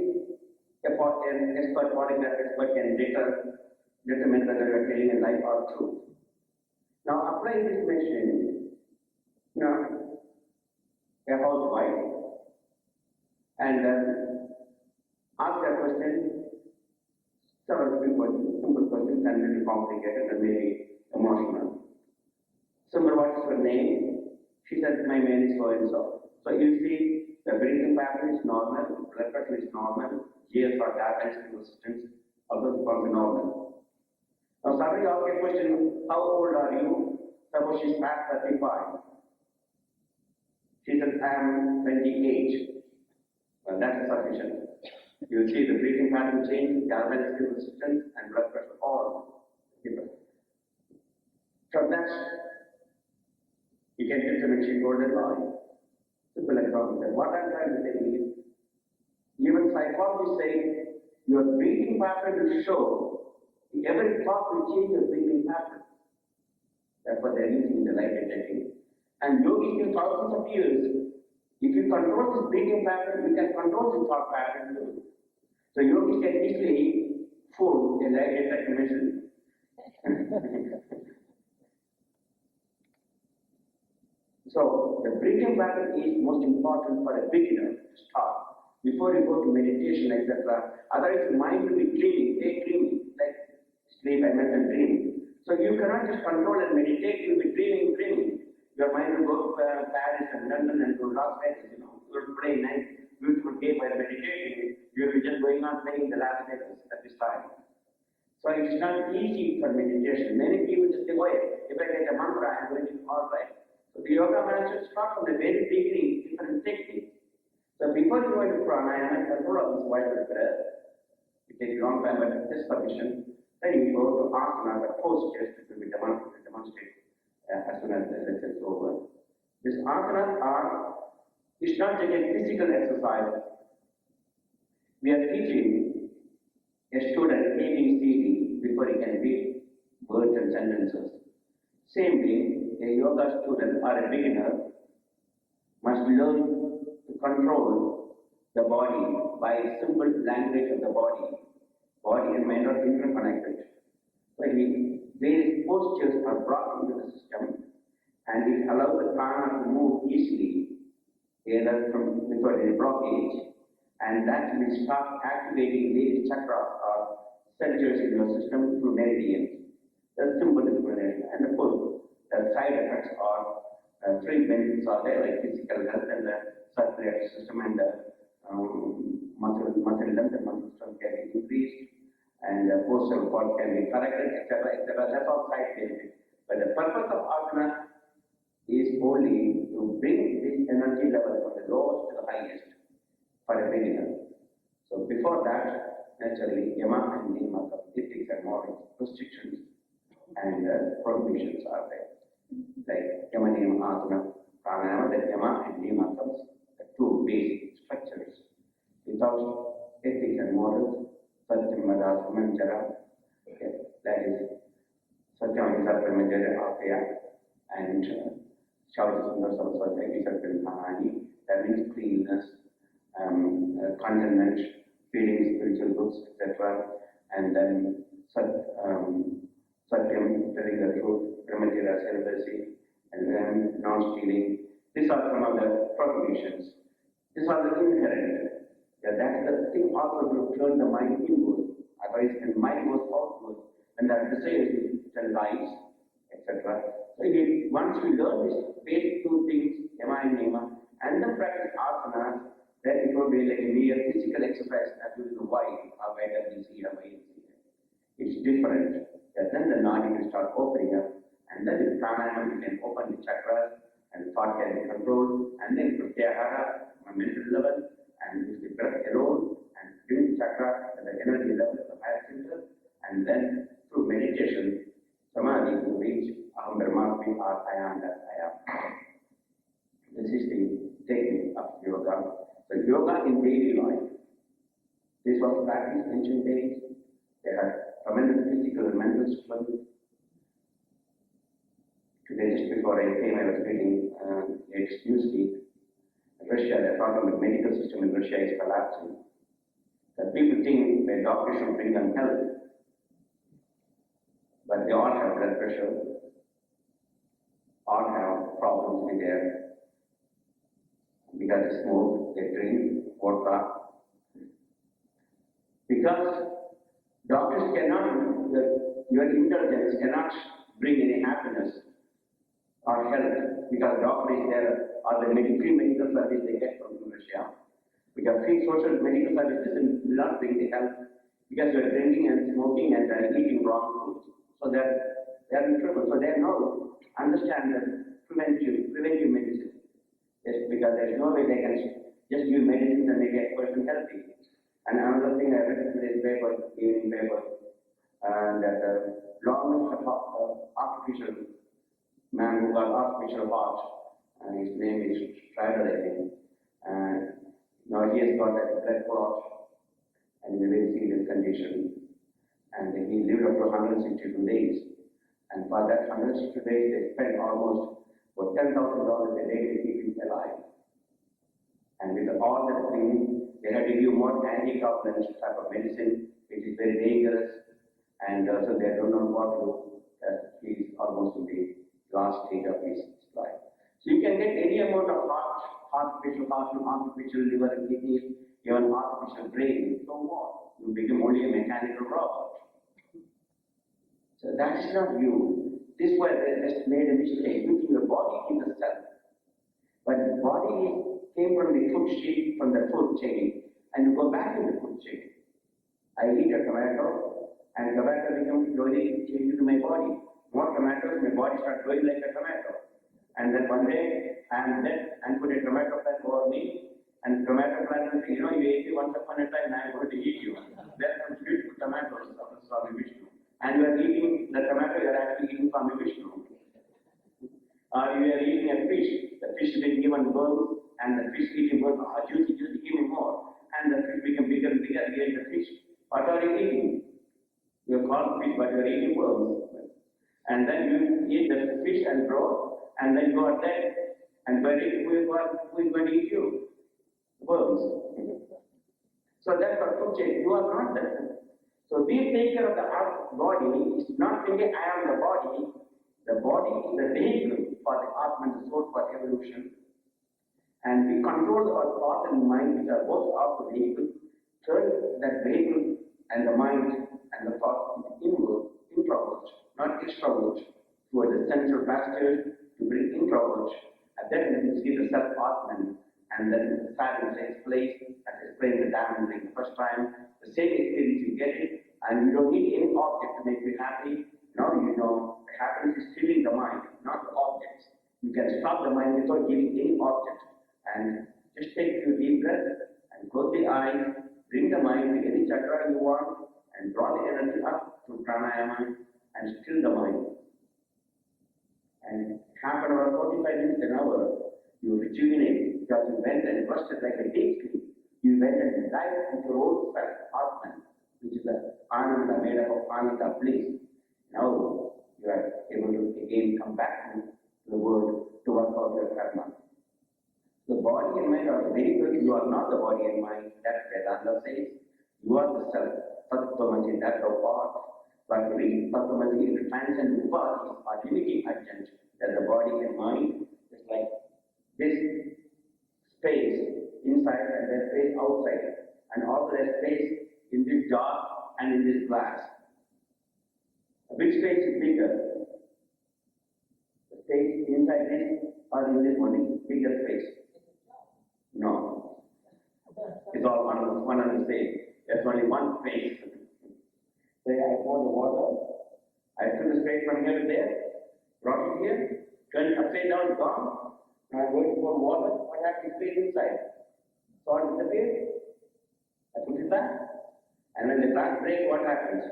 an expert polygraph expert can determine whether you are telling a lie or truth. Now, apply this machine. Now, a housewife, and ask a question: several people, simple questions and little complicated and maybe emotional. Simple, what is your name? She said, my name is so and so. So you see, the breathing pattern is normal, blood pressure is normal, GS or diabetes resistance also becomes normal. Now suddenly you ask a question, how old are you? Suppose she's past 35. She said, I am 28. Well, that's sufficient. You see the breathing pattern change, diabetes resistance, and blood pressure all different. From that, you can determine she golden line. Simple example. What I'm trying to say is, even psychologists say your breathing pattern will show every thought will change your breathing pattern. That's what they're using in the light detecting. And yogis in thousands of years, if you control this breathing pattern, you can control the thought pattern too. So yogis can easily fool a light detector machine. So the breathing pattern is most important for a beginner to start. Before you go to meditation, etc. Otherwise, the mind will be dreaming, daydreaming, like sleep, I mentioned dreaming. So you cannot just control and meditate, you'll be dreaming. Your mind will go to Paris and London and to Las Vegas, you will play nice, beautiful game while meditating. You'll be just going on playing the Las Vegas at this time. So it's not easy for meditation. Many people just say, if I get a mantra, I'm going to be all right. So the yoga masters start from the very beginning, different techniques. So before you go into pranayama, control of this wider breath. It takes a long time, but it's sufficient. Then you go to asana, the postures, which will be demonstrated as soon as the lecture is over. These asanas it's not just a physical exercise. We are teaching a student ABCD before he can read words and sentences. Same way, a yoga student or a beginner must learn to control the body by simple language of the body. Body and mind are interconnected. So various postures are brought into the system and it allows the prana to move easily, either from without any blockage, and that will start activating various chakras or centers in your system through meridians. That's simple explanation. And of course, the side effects are three benefits are there, like physical health and the circulatory system and the muscle length and muscle strength can be increased, and the postural parts can be corrected, etc., etc. That's all side benefits. But the purpose of asana is only to bring this energy level from the lowest to the highest for a beginner. So before that, naturally, yama and niyama, ethics and morals, restrictions and prohibitions are there. Like yama, niyama, asana, pranayama, the yama and niyama comes the two basic structures. Without ethics and morals, satyam, vada, samanjara, that is satyam, satyam, manjara, afya, and Shavata Sundar Saraswati, Sarpanthani, that means cleanness, contentment, reading spiritual books, etc. And then Satyam, telling the truth, Brahmacharya, celibacy, and then non-stealing. These are some of the prohibitions. These are the inherent. That's the thing also to turn the mind inward. Otherwise, when the mind goes outward, and that desires tell lies, etc. So once we learn these basic two things, yama and niyama, and then practice asanas, then it will be like a mere physical exercise as you do why or YWC or YMC. It's different. Then the nadi will start opening up, and then with pranayama you can open the chakras, and thought can be controlled, and then pratyahara, mental level, and with the breath alone, and bring the chakra at the energy level of the higher center, and then through meditation, samadhi to reach Aham Brahmasmi or I am that I am. This is the technique of yoga. So yoga in daily life, this was practiced in ancient days. They had tremendous physical and mental strength. Today, just before I came, I was reading latest newsweek. Russia, they're talking about the medical system in Russia is collapsing. The people think that doctors should bring them health, but they all have blood pressure, all have problems with their, because they smoke, they drink vodka. Because Doctors cannot, your intelligence cannot bring any happiness or health because doctor is there or the free medical service they get from Russia. Because free social medical service will not bring the health because you are drinking and smoking and eating wrong food. So they are in trouble. So they now understand that preventive medicine. Yes, because there is no way they can just give medicine and make a person healthy. And another thing I read in today's paper, evening paper, that longest artificial man who got artificial heart, and his name is Strider, I think. And now he has got a blood clot and in a very serious condition. And he lived up to 162 days. And for that 162 days, they spent almost for $10,000 a day to keep him alive. And with all that thing, they had to give more anticoagulant type of medicine, which is very dangerous. And so they don't know what to do. He is almost in the last stage of his life. So you can get any amount of artificial heart, artificial liver and kidneys, even artificial brain. So what? You become only a mechanical robot. So that is not you. This way they just made a mistake. You think your body is a cell. But the body came from the food sheet, from the food chain, and you go back in the food chain. I eat a tomato, and tomato becomes slowly changed into my body. More tomatoes, my body starts growing like a tomato. And then one day, I am dead and put a tomato plant over me, and tomato plant will say, you ate me once upon a time, and I am going to eat you. There comes beautiful tomatoes of Swami Vishnu. And you are eating the tomato, you are actually eating Swami Vishnu. Or you are eating a fish, the fish is being given worms, and the fish eating worms, juicy, give me more. And the fish become bigger and bigger, you eat the fish. What are you eating? You are called fish, but you are eating worms. And then you eat the fish and grow, and then you are dead. And buried, who is going to eat you? Worms. So that's what food chain. You are not that. So we take care of the body. It's not thinking I am the body. The body is the vehicle for the Atman, the source for evolution. And we control our thought and mind, which are both of the vehicle, turn that vehicle and the mind and the thought inward, introvert, not extrovert, towards the central pastures to bring introvert. And then you see the self-Atman, and then the silence takes place, as explained the diamond ring the first time. The same experience you get it, and you don't need any object to make you happy. Now you know the happiness is still in the mind, not the objects. You can stop the mind without giving any object. And just take a few deep breaths and close the eyes, bring the mind to any chakra you want, and draw the energy up to pranayama and still the mind. And half an hour, 45 minutes, an hour, you rejuvenate because you went and brushed it like a deep sleep. You went and dived into your own self, Atman, which is the Ananda made up of Ananda bliss. Now you are able to again come back to the world to work out your karma. The body and mind are the vehicle. You are not the body and mind. That's Vedanta says. You are the self. Tattvamasi, that's the part. But real Tattvamasi, it transcends upadhis are limiting agent that the body and mind is like this space inside and there's space outside. And also there's space in this jar and in this glass. Which space is bigger? The space inside this or in this one is bigger space? No. It's all one and the same. There's only one space. Say I pour the water, I fill the space from here to there, brought it here, turn it upside down, gone. Now I'm going to pour water, what happens to space inside? Salt disappears. I put it back. And when the glass breaks, what happens?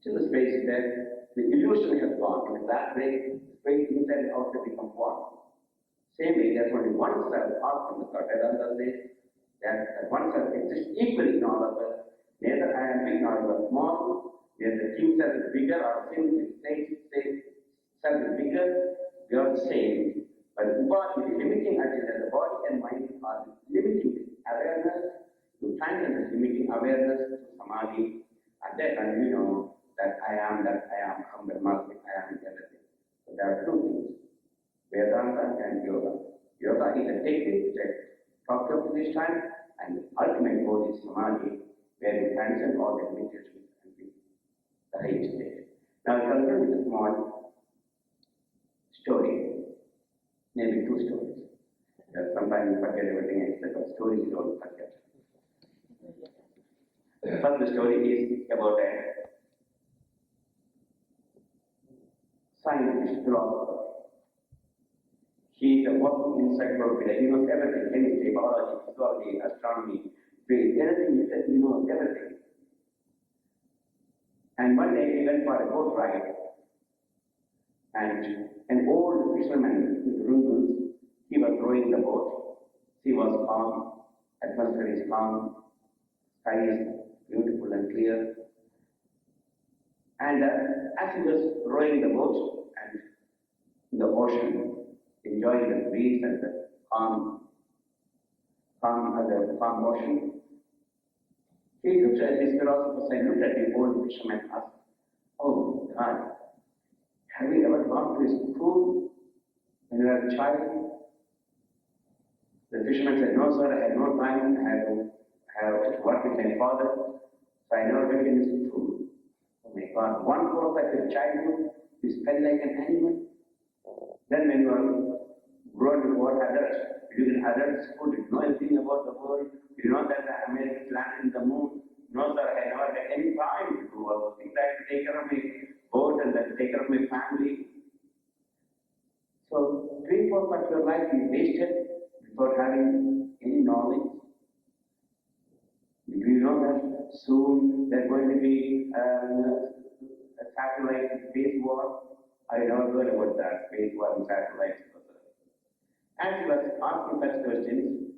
Still the space is there. The illusion has gone. When the glass breaks, space inside and outside become one. Same way, there's only one self, Atman, Vedanta says that one self exists equally in all of us. Neither I am big nor you are small, neither the king self is bigger or sin self is bigger, we are the same. But Upadhi is limiting agent that the body and mind are limiting awareness to transcend this limiting awareness to samadhi, and then and you know that I am, I'm the master, I am everything. So there are two things. Vedanta and yoga. Yoga is a technique which I talked about this time, and the ultimate goal is samadhi. where we transcend all the limitations and be the highest state. Now, I'll conclude with a small story, maybe two stories. Sometimes you forget everything except for stories you don't forget. First, the story is about a scientist, philosopher. He is a walking encyclopedia. He knows everything: chemistry, biology, physiology, astronomy, physics, anything you said, he knows everything. And one day he went for a boat ride, and an old fisherman with wrinkles, he was rowing the boat. Sea was calm, atmosphere is calm, sky is beautiful and clear. And as he was rowing the boat and in the ocean, enjoying the breeze and the calm ocean, he looked at this philosopher and looked at the old fisherman and asked, "Oh God, have you ever gone to a school when you were a child?" The fisherman said, "No, sir, I had no time. I had to work with my father, so I never went in school." Oh my God, 1/4 of your childhood you spend like an animal. Then when you are grown, what adults? You in adult school, did you know anything about the world? You know that the Americans landed in the moon? No, sir, I never had any time to do all those things. I had to take care of my boat and I had to take care of my family. So 3/4 of your life you wasted without having any knowledge. Do you know that soon there's going to be a satellite space war? I never heard about that, space war and satellites. As he was asking such questions,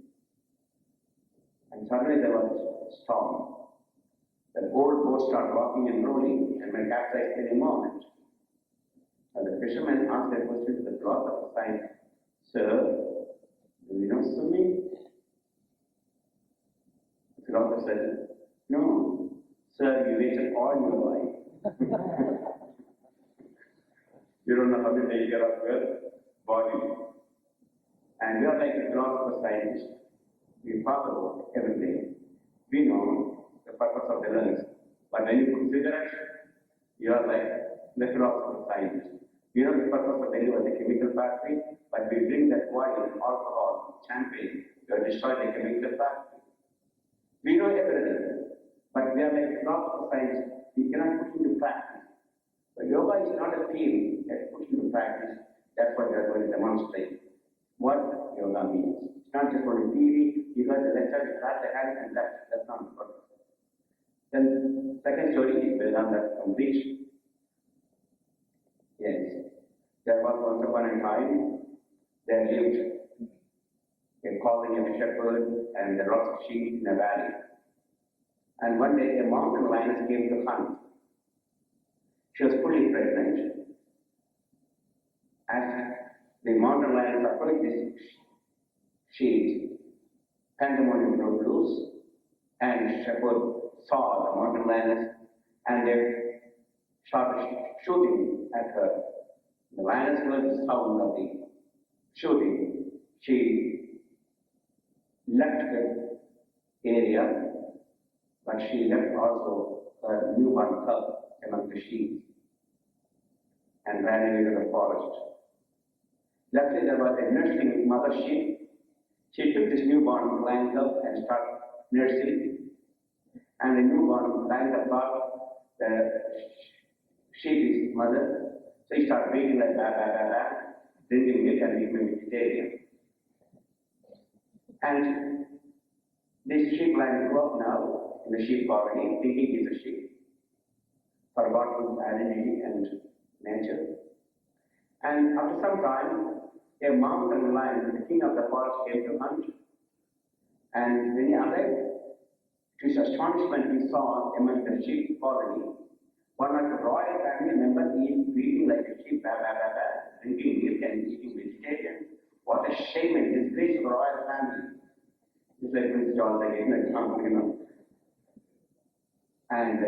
and suddenly there was a storm. The old boat started rocking and rolling and went capsized in a moment. And the fisherman asked a question to the philosopher science, "Sir, do you know swimming?" The philosopher said, "No, sir, you wasted all your life. You don't know how to take care of your body." And we are like a philosopher scientist. We talk about everything. We know the purpose of the lungs. But when you put cigarettes, you are like the philosopher scientist. We know the purpose of the chemical factory, but we drink that wine, alcohol, champagne, you have destroyed the chemical factory. We know everything, but we are like philosopher scientists. We cannot put into practice. But yoga is not a theory that put into practice. That's what we are going to demonstrate. What yoga means. It's not just only theory, you got the lecture, you clap the hands, and that's not the purpose. Then, second story is Vedanta complete. Yes. There was once upon a time, there lived a colony of shepherds and the lots of sheep in a valley. And one day a mountain lioness came to hunt. She was fully pregnant. As the mountain lions approached this sheep, pandemonium broke loose, and shepherd saw the mountain lioness and they started shooting at her. The lioness heard the sound of the shooting. She left the area, but she left also her newborn cub among the sheep and ran away to the forest. Luckily, there was a nursing mother sheep. She took this newborn lion cub and started nursing. And the newborn lion cub thought the sheep is mother. So he started waiting like ba ba ba ba, drinking milk and becoming vegetarian. And this sheep lion grew up now in the sheep colony, thinking he's a sheep, forgot his identity and nature. And after some time, a mountain lion, the king of the forest, came to hunt. And when he arrived, to his astonishment, he saw among the sheep colony one of the royal family members eating like a sheep, drinking milk and eating vegetarian. What a shame and disgrace for the royal family. It's like Prince Charles again, example. And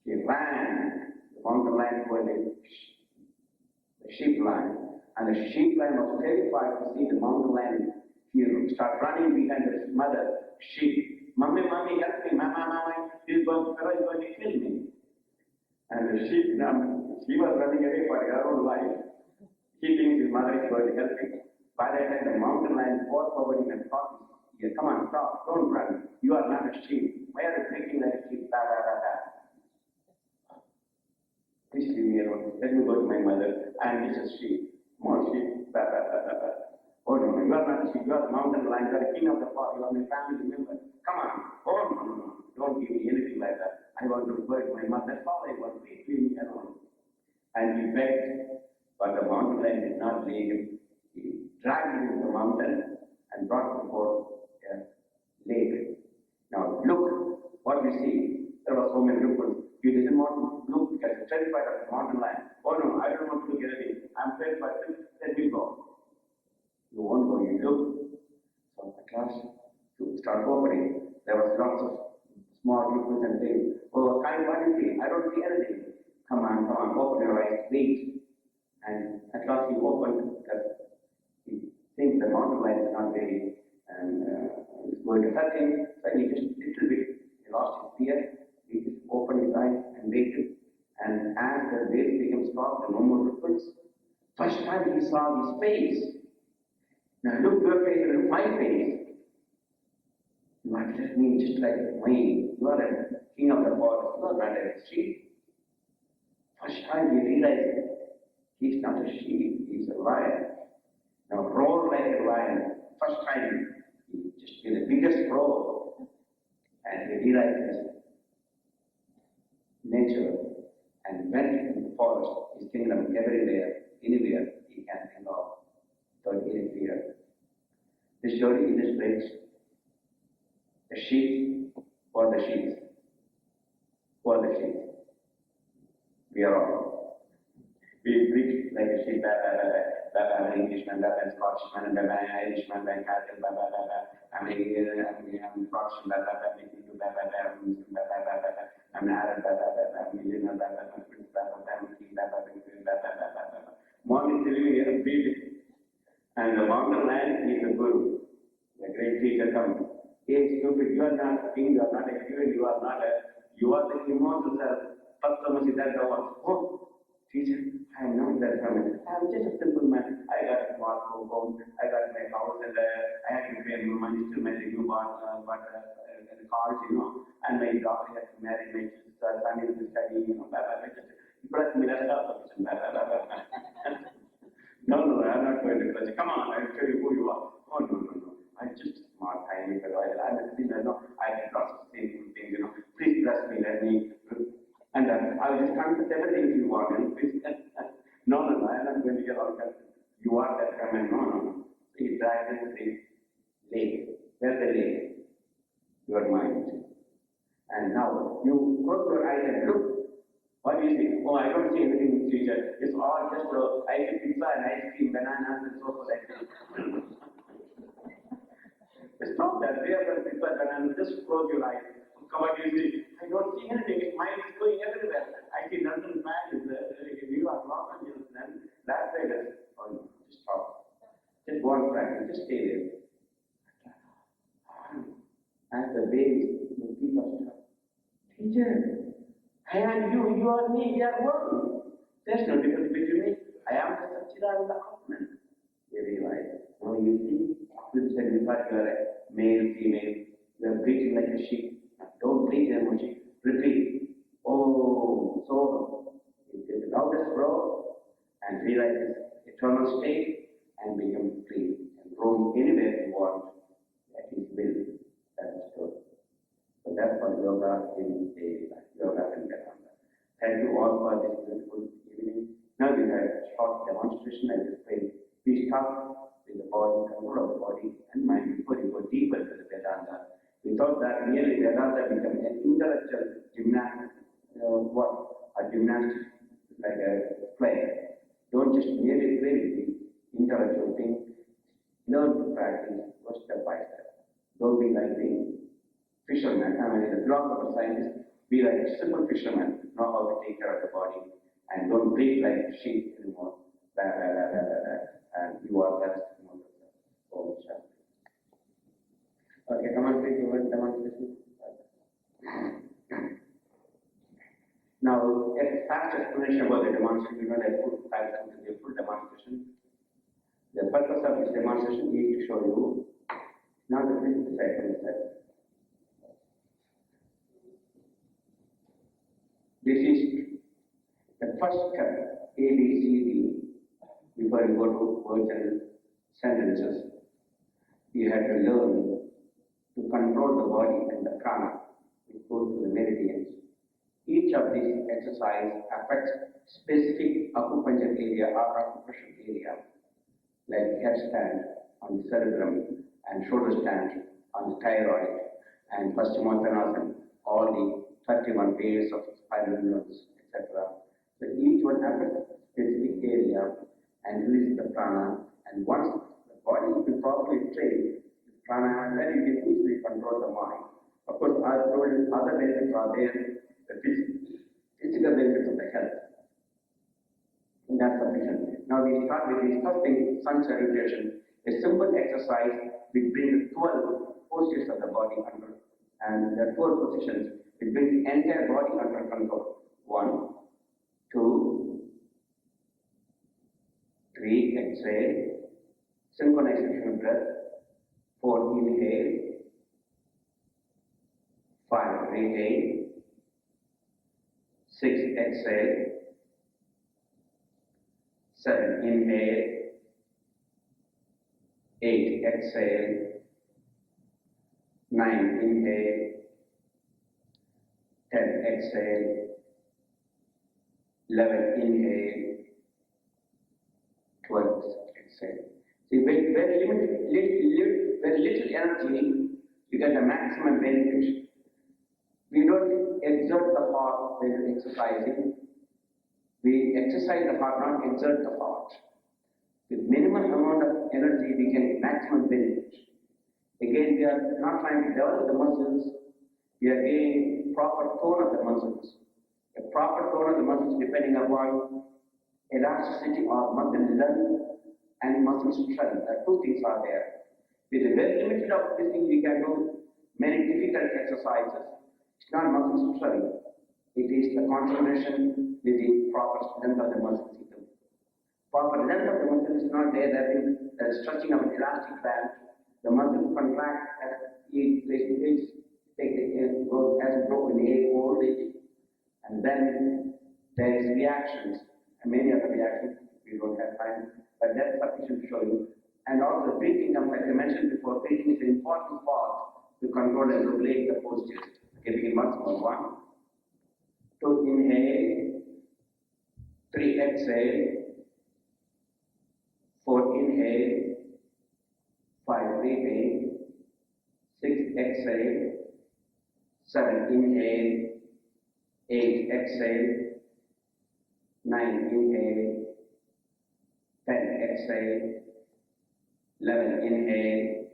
he ran the mountain lion toward the sheep lion. And the sheep lion was terrified to see the mountain lion. He started running behind his mother sheep. Mummy, help me, mama, fellow is going to kill me. And she was running away for her own life. She thinks his mother is going to help him. By that time, the mountain lion fought forward him and thought, "Here, come on, stop, don't run. You are not a sheep. Why are you thinking like a sheep? Da, da, da, da. Please leave me alone. Let me go to my mother. I am just a sheep. Small sheep. Da, da, da, da, da. Oh no, you are not a sheep. You are the mountain lion. You are the king of the forest. You are my family member. Come on. Oh no, no, no. Don't give me anything like that. I want to go to my mother. That's all I want. Please leave me alone." And he begged, but the mountain lion did not leave him. He dragged him to the mountain and brought him before a lake. Now look what we see. There were so many ripples. He didn't want to look because he's terrified of the mountain lion. Oh no, I don't want to look at anything. I'm terrified. Let me go. You won't go, you look. So at last, to start opening, there was lots of small ripples and things. Oh, what do you see? I don't see anything. Come on, open your eyes, wait. And at last he opened because he thinks the mountain lion is not very is going to hurt him. So he just little bit, he lost his fear. He just opened his eyes and waited. And as the waves became strong, the no more ripples. First time he saw his face. Now look your face and look my face. You are just me, just like me. You are a king of the forest. You are not a sheep. First time he realized he's not a sheep, he's a lion. Now roar like a lion. First time he just did the biggest roar. And he realized his nature and went into the forest, his kingdom everywhere, anywhere he can think of, without any fear. This story illustrates the sheep or the sheep. Who are the sheep? We are all. We preach like a sheep, an Englishman, an Scotsman, an Irishman, an Catholic, I'm a Protestant, I'm an Arab, I'm a Millionaire, I'm a Prince, Morning till we read. And the mountain lion is the Guru, the great teacher comes. Hey, stupid, you are not a king, you are not a queen, you are the immortal self. Oh, teacher, I am not that from it. I am just a simple man. I got a small home, I got my house, and I had to pay money to my newborn, cars, and my daughter had to marry, my son is to study, just bless me, that's all. No, I am not going to bless you. Come on, I will tell you who you are. Oh, no. I'm just a smart, tiny fellow. I'm a sinner, I can lots of sinful things, Please bless me, let me. And I will just confess everything you want, please. No, I am not going to get all that. You are that command. No. He dragged him to the lake. Where's the lake? Your mind. And now you close your eyes and look. What do you see? Oh, I don't see anything in the future. It's all just ice pizza and ice cream, bananas and so forth. Stop that. There are pizza and bananas. Just close your eyes. What do you see? I don't see anything. His mind is going everywhere. I see nothing bad. You are Los Angeles, then that side is. Oh no, just stop. Just one track. Just stay there. As the babies, the people stop. Teacher. I am you, you are me, we are one. There's no difference between me. I am the Satchidananda Atman. You realize. Now you see, you said you thought you are a male, female. You are breathing like a sheep. Don't breathe emoji. Repeat. Oh, so you get the loudest roar and realize this eternal state and become free and roam anywhere you want at his will. That's good. So that's what yoga in daily life, yoga and Vedanta. Thank you all for this beautiful evening. Now we have a short demonstration. I will explain. We start with the body, control of the body and mind before you go deeper to the Vedanta. We thought that merely Vedanta becomes an intellectual gymnastic, a gymnastic like a play. Don't just merely play with the intellectual thing. Learn to practice one step by step. Don't be like the fisherman, the philosopher scientist, be like a simple fisherman, know how to take care of the body, and don't breathe like sheep anymore. And you are that immortal self. Okay, come on, please, you want demonstration? vast explanation about the demonstration. We don't have full time to give full demonstration. The purpose of this demonstration is to show you not the physical side of the side. This is the first step, A, B, C, D, before you go to words and sentences. You have to learn to control the body and the prana, which goes to the meridians. Each of these exercises affects specific acupuncture area or acupressure area, like head stand on the cerebrum and shoulder stand on the thyroid and Paschimottanasana, all the 31 pairs of spinal nerves, etc. So each one affects specific area and releases the prana, and once the body is properly trained, the prana, then you can easily control the mind. Of course, as told you, other benefits are there, the physical benefits of the health. And that's sufficient. Now we start with the first thing, sun salutation, a simple exercise which brings 12 postures of the body under, and the 12 positions, it brings the entire body under control. 1, 2, 3, exhale, synchronization breath, 4, inhale, 5, retain, 6, exhale, 7, inhale, 8, exhale, 9, inhale, 10, exhale, 11, inhale, 12, exhale. See, very little energy, you get the maximum benefit. We don't exert the heart when exercising. We exercise the heart, not exert the heart. With minimum amount of energy, we get maximum benefit. Again, we are not trying to develop the muscles, we are getting proper tone of the muscles. A proper tone of the muscles depending upon elasticity or muscle length and muscle strength. The two things are there. With a very limited of this thing, we can do many difficult exercises. It's not muscle strength. It is the concentration with the proper length of the muscle system. Proper length of the muscle is not there. That means the stretching of an elastic band. The muscles contract as it grows in old age, and then there is reactions, and many other reactions. We don't have time, but that's sufficient to show you. And also breathing, like I mentioned before, breathing is an important part to control and regulate the postures. Okay, begin once more. 1, 2, inhale, 3, exhale, 4, inhale, 5, retain, 6, exhale, 7, inhale, 8, exhale, 9, inhale, 10, exhale, 11, inhale,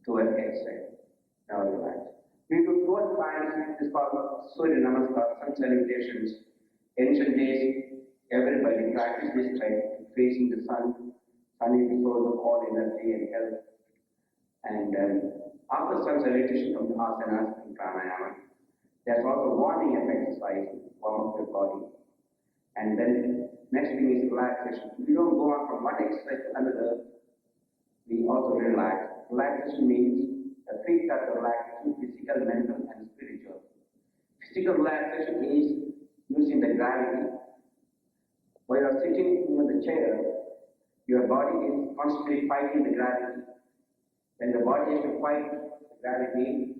12, exhale. Now relax. We do 12 times, this is called Surya Namaskar, sun salutations. Ancient days, everybody practiced this type, facing the sun. Sun is the source of all energy and health. And after sun salutation comes asanas and pranayama. There's also warming up exercise, warm up your body. And then next thing is relaxation. We don't go on from one exercise to another. We also relax. Relaxation means the three types of relaxation: physical, mental, and spiritual. Physical relaxation is using the gravity. While you're sitting in the chair, your body is constantly fighting the gravity. When the body has to fight the gravity,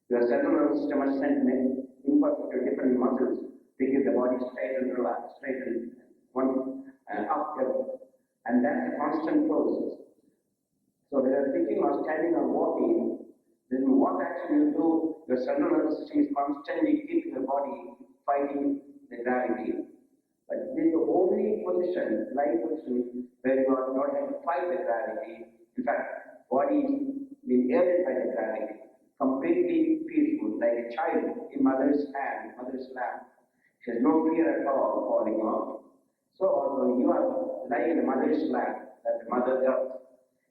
your central nervous system must send impulses to different muscles to keep the body straight and relaxed, straight and one up, and that's a constant process. So when you're sitting or standing or walking, then what action you do, your central nervous system is constantly keeping the body fighting the gravity. But this is the only position, life position, where you are not having to fight the gravity. In fact, body is being aided by the gravity, completely peaceful, like a child in mother's hand, mother's lap. She has no fear at all falling off. So although you are lying in the mother's lap, that the mother earth,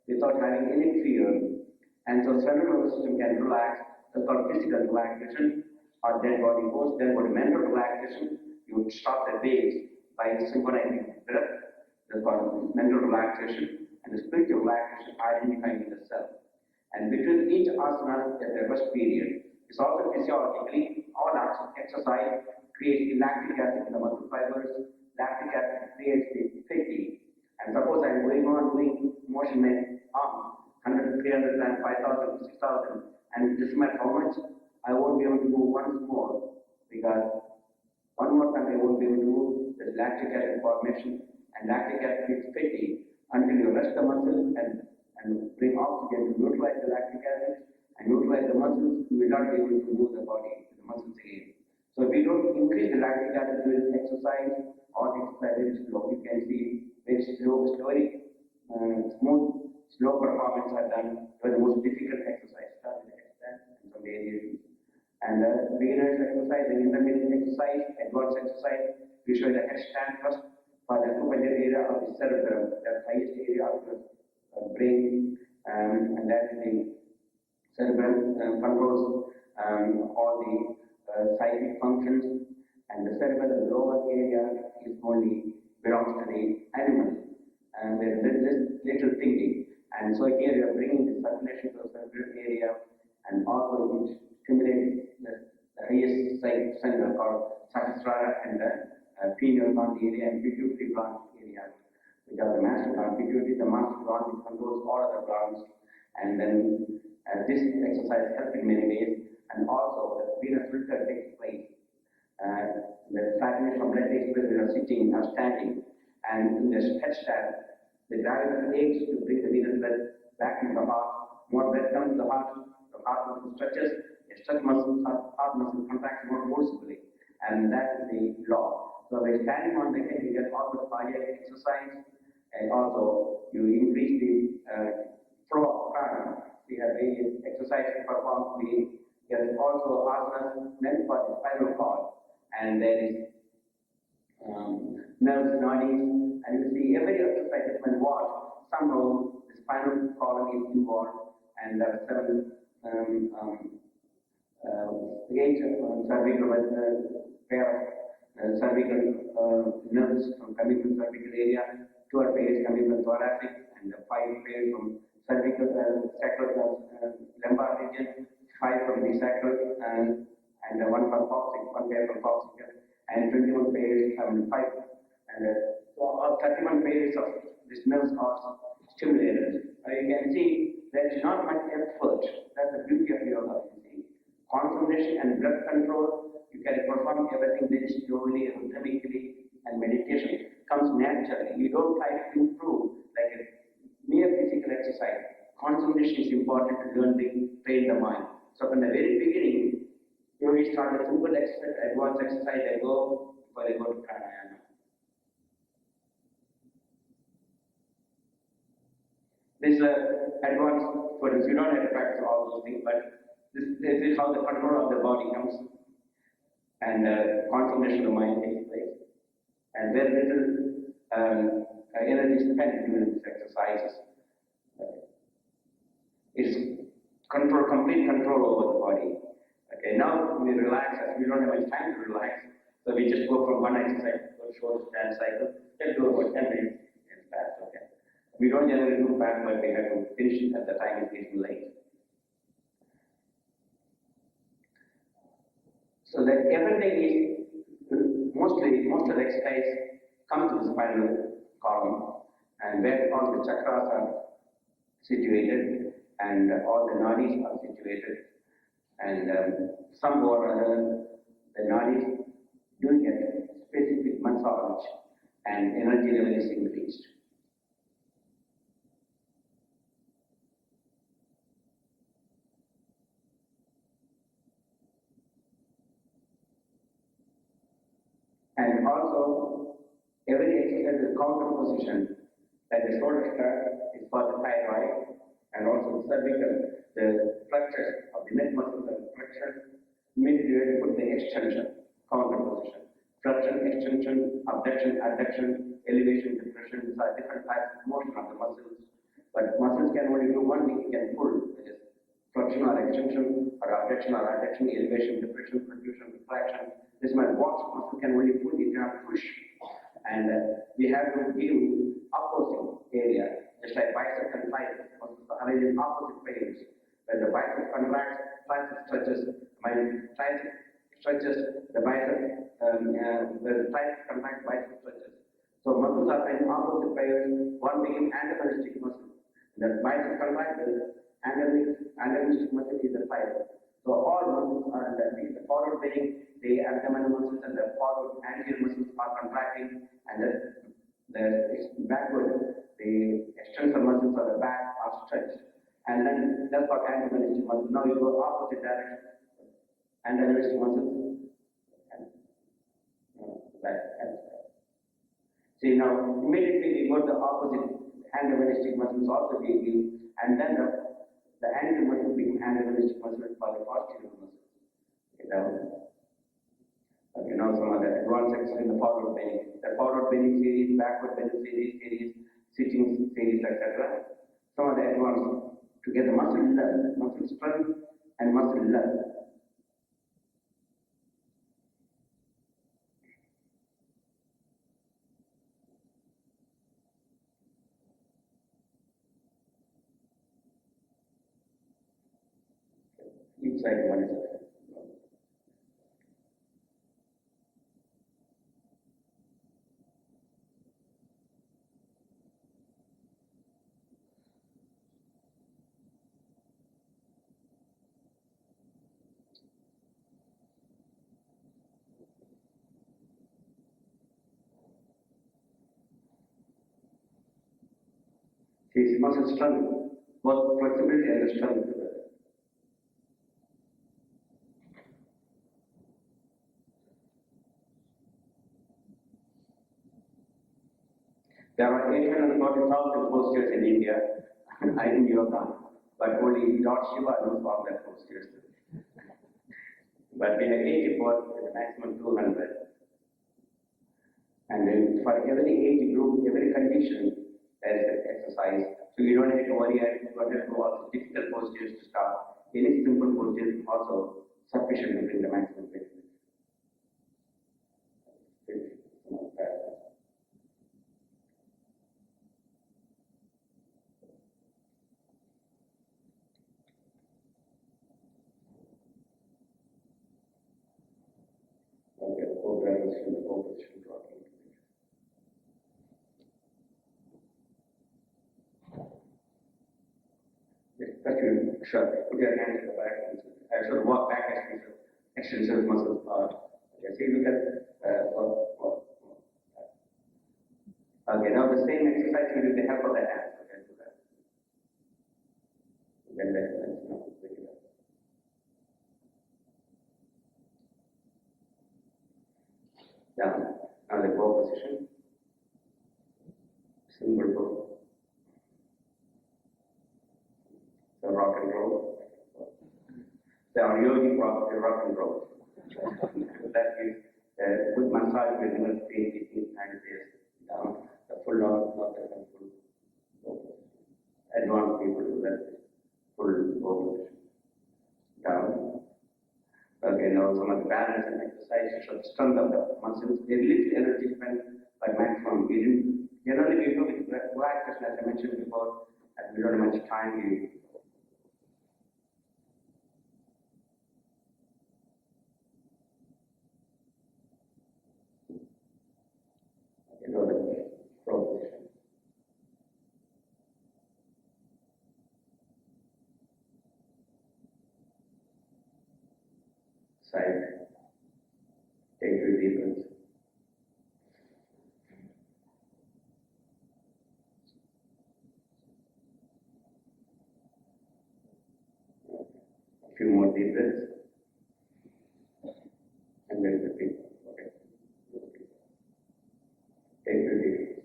without having any fear, and so central nervous system can relax. That's called physical relaxation, or dead body pose. Then go to mental relaxation. you stop the waves by synchronizing breath, the mental relaxation, and the spiritual relaxation identifying the self. And between each asana at the rest period, it's also physiologically, all exercise creates lactic acid in the muscle fibers, lactic acid creates the fatigue. And suppose I'm going on doing motion in arms, 100, 300 times, 5,000, 6,000, and this matter how much, I won't be able to move once more, because one more time I won't be able to move, there's lactic acid formation, and lactic acid creates fatigue until you rest the muscle and bring oxygen to neutralize the lactic acid and neutralize the muscles, you will not be able to move the body, the muscles again. So if we don't increase the lactic acid during exercise, or exercise very slow, you can see very slow, very smooth, slow performance are done for the most difficult exercise, start with exercise and some variations. And beginners exercise, the intermediate exercise, advanced exercise, we show the headstand first for the upper area of the cerebrum, the highest area of the brain, and that is the cerebrum controls all the psychic functions, and the cerebral lower area is only belongs to the animal, and there is little thinking. And so here we are bringing the circulation to the cerebral area, and also it stimulates the highest psychic center called Sahasrara and the pineal gland area and pituitary gland area, which are the master gland. Pituitary is the master gland which controls all other glands, and then this exercise helps in many ways, and also the venous filter takes place. The circulation of blood takes place when you are sitting or standing, and in the headstand, the gravity aids to bring the venous blood back into the heart. More blood comes to the heart muscle stretches, the stretch muscle, heart muscle contracts more forcibly, and that is the law. So by standing on the head, you get all the cardiac exercise, and also you increase the flow of prana. We have various exercises to perform. There is also asanas meant for the spinal cord, and there is nerves, nadis, and you see every exercise is when watched, somehow the spinal column is involved, and there are seven eight cervical pair of cervical nerves coming from cervical area, 12 pairs coming from thoracic, and 5 pairs from cervical sacral lumbar region, 5 from the sacral, and 1 from coccyx, 1 pair from coccyx, and 21 pairs, 5, and so all 31 pairs of these nerves are stimulated. You can see there is not much effort. That's the beauty of yoga. You see, concentration and breath control. You can perform everything very slowly, rhythmically, and meditation comes naturally. You don't try to improve like a mere physical exercise. Concentration is important to train the mind. So from the very beginning, you start a simple exercise, advanced exercise, they go before they go to pranayama. This is advanced students. You don't have to practice all those things, but this is how the control of the body comes, and concentration of the mind takes place, and very little energy spent during these exercises. It's complete control over the body. Okay, now we relax as we don't have much time to relax, so we just go from one exercise to a short stand cycle, then do about 10 minutes and fast. Okay, we don't generally do fast, but we have to finish it at the time is getting late. So that everything is most of the exercise comes to the spinal column, and where all the chakras are situated, and all the nadis are situated, and some or other the nadis do get specific massage, and energy level is increased. And also, every exercise is counter position, like the shoulder strap is for the thyroid, and also the cervical, the flexure of the neck muscles are flexure. Immediately you have to put the extension, counter position. Flexion, extension, abduction, adduction, elevation, depression, these are different types of motion of the muscles. But muscles can only do one thing, it can pull, which is flexion or extension, or abduction or adduction, elevation, depression, protrusion, retraction. This muscle can only pull, it cannot push. And we have to give opposite area, just like bicep and triceps, muscles are arranged in opposite pairs. When the bicep contracts, tricep stretches. When tricep stretches, the bicep, the tricep contracts, bicep stretches. So muscles are in opposite pairs, one being antagonistic muscle. The bicep contracts, antagonistic muscle is the tricep. So all muscles are in the forward being, the abdominal muscles and the forward anterior muscles are contracting, and the backward, the extensor muscles of the back are stretched. And then that's what antagonistic muscle. Now you go opposite direction. Antagonistic muscles and back and side. See now, immediately we go to the opposite. Antagonistic muscles also give you, and then the anterior muscle become antagonistic muscle for the posterior muscle. You know some of the advanced exercise in the forward bending. The forward bending series, backward bending series, sitting series, etc. Some of the advanced to get the muscle learn, muscle strength and muscle learn. Each side one is a see, muscle strength, both flexibility and strength together. There are 840,000 postures in India. I in yoga, but only Lord Shiva knows all that postures. But we have 84 with a maximum 200. And then for every age group, every condition, there is an exercise. So you don't have to worry, you don't have to do all the difficult postures to start. Any simple posture is also sufficient to bring the maximum benefit. Okay, the co-position, the co-position dropping. Touch your shirt, put your hands at the back, and should walk back extension muscles are. Okay, see, look at, okay, now the same exercise you do with the help of the hands. Okay, do that. Then let's now pick it up. Down. Now the bow position. Single bow. So rock and roll. So on yogic rock and roll. That is good massage with inner pain, kidneys, and face down. The full on, not the full bow position. Advanced people do that full bow position. Down. Okay, now some of the balance and exercise should strength of the muscles. A little energy spent by maximum. Generally we do with relaxation, as I mentioned before, and we don't have much time. You know the flow position. Side. Take 2 deep breaths. A few more deep breaths. And then repeat. Okay. Take 2 deep breaths.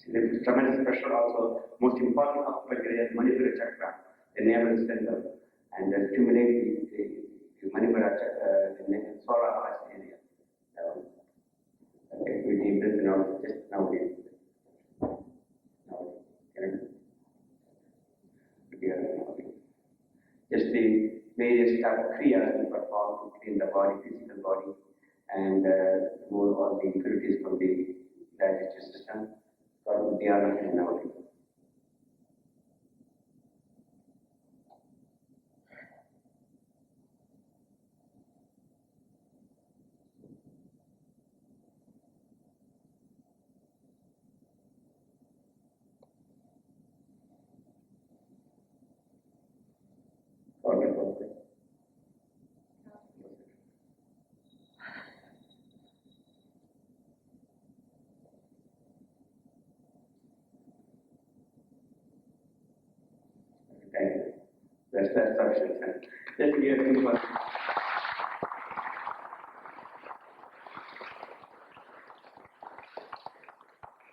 There is tremendous pressure also. Most important aspect is Manipura chakra, the navel center, and stimulate the Manipura chakra, the solar heart area. Okay, we deep breath now, just now. Just the various kriyas we perform to clean the body, physical body, and remove all the impurities from the digestive system. For dhyana and navati. Thank you. That's sufficient. Just give me one.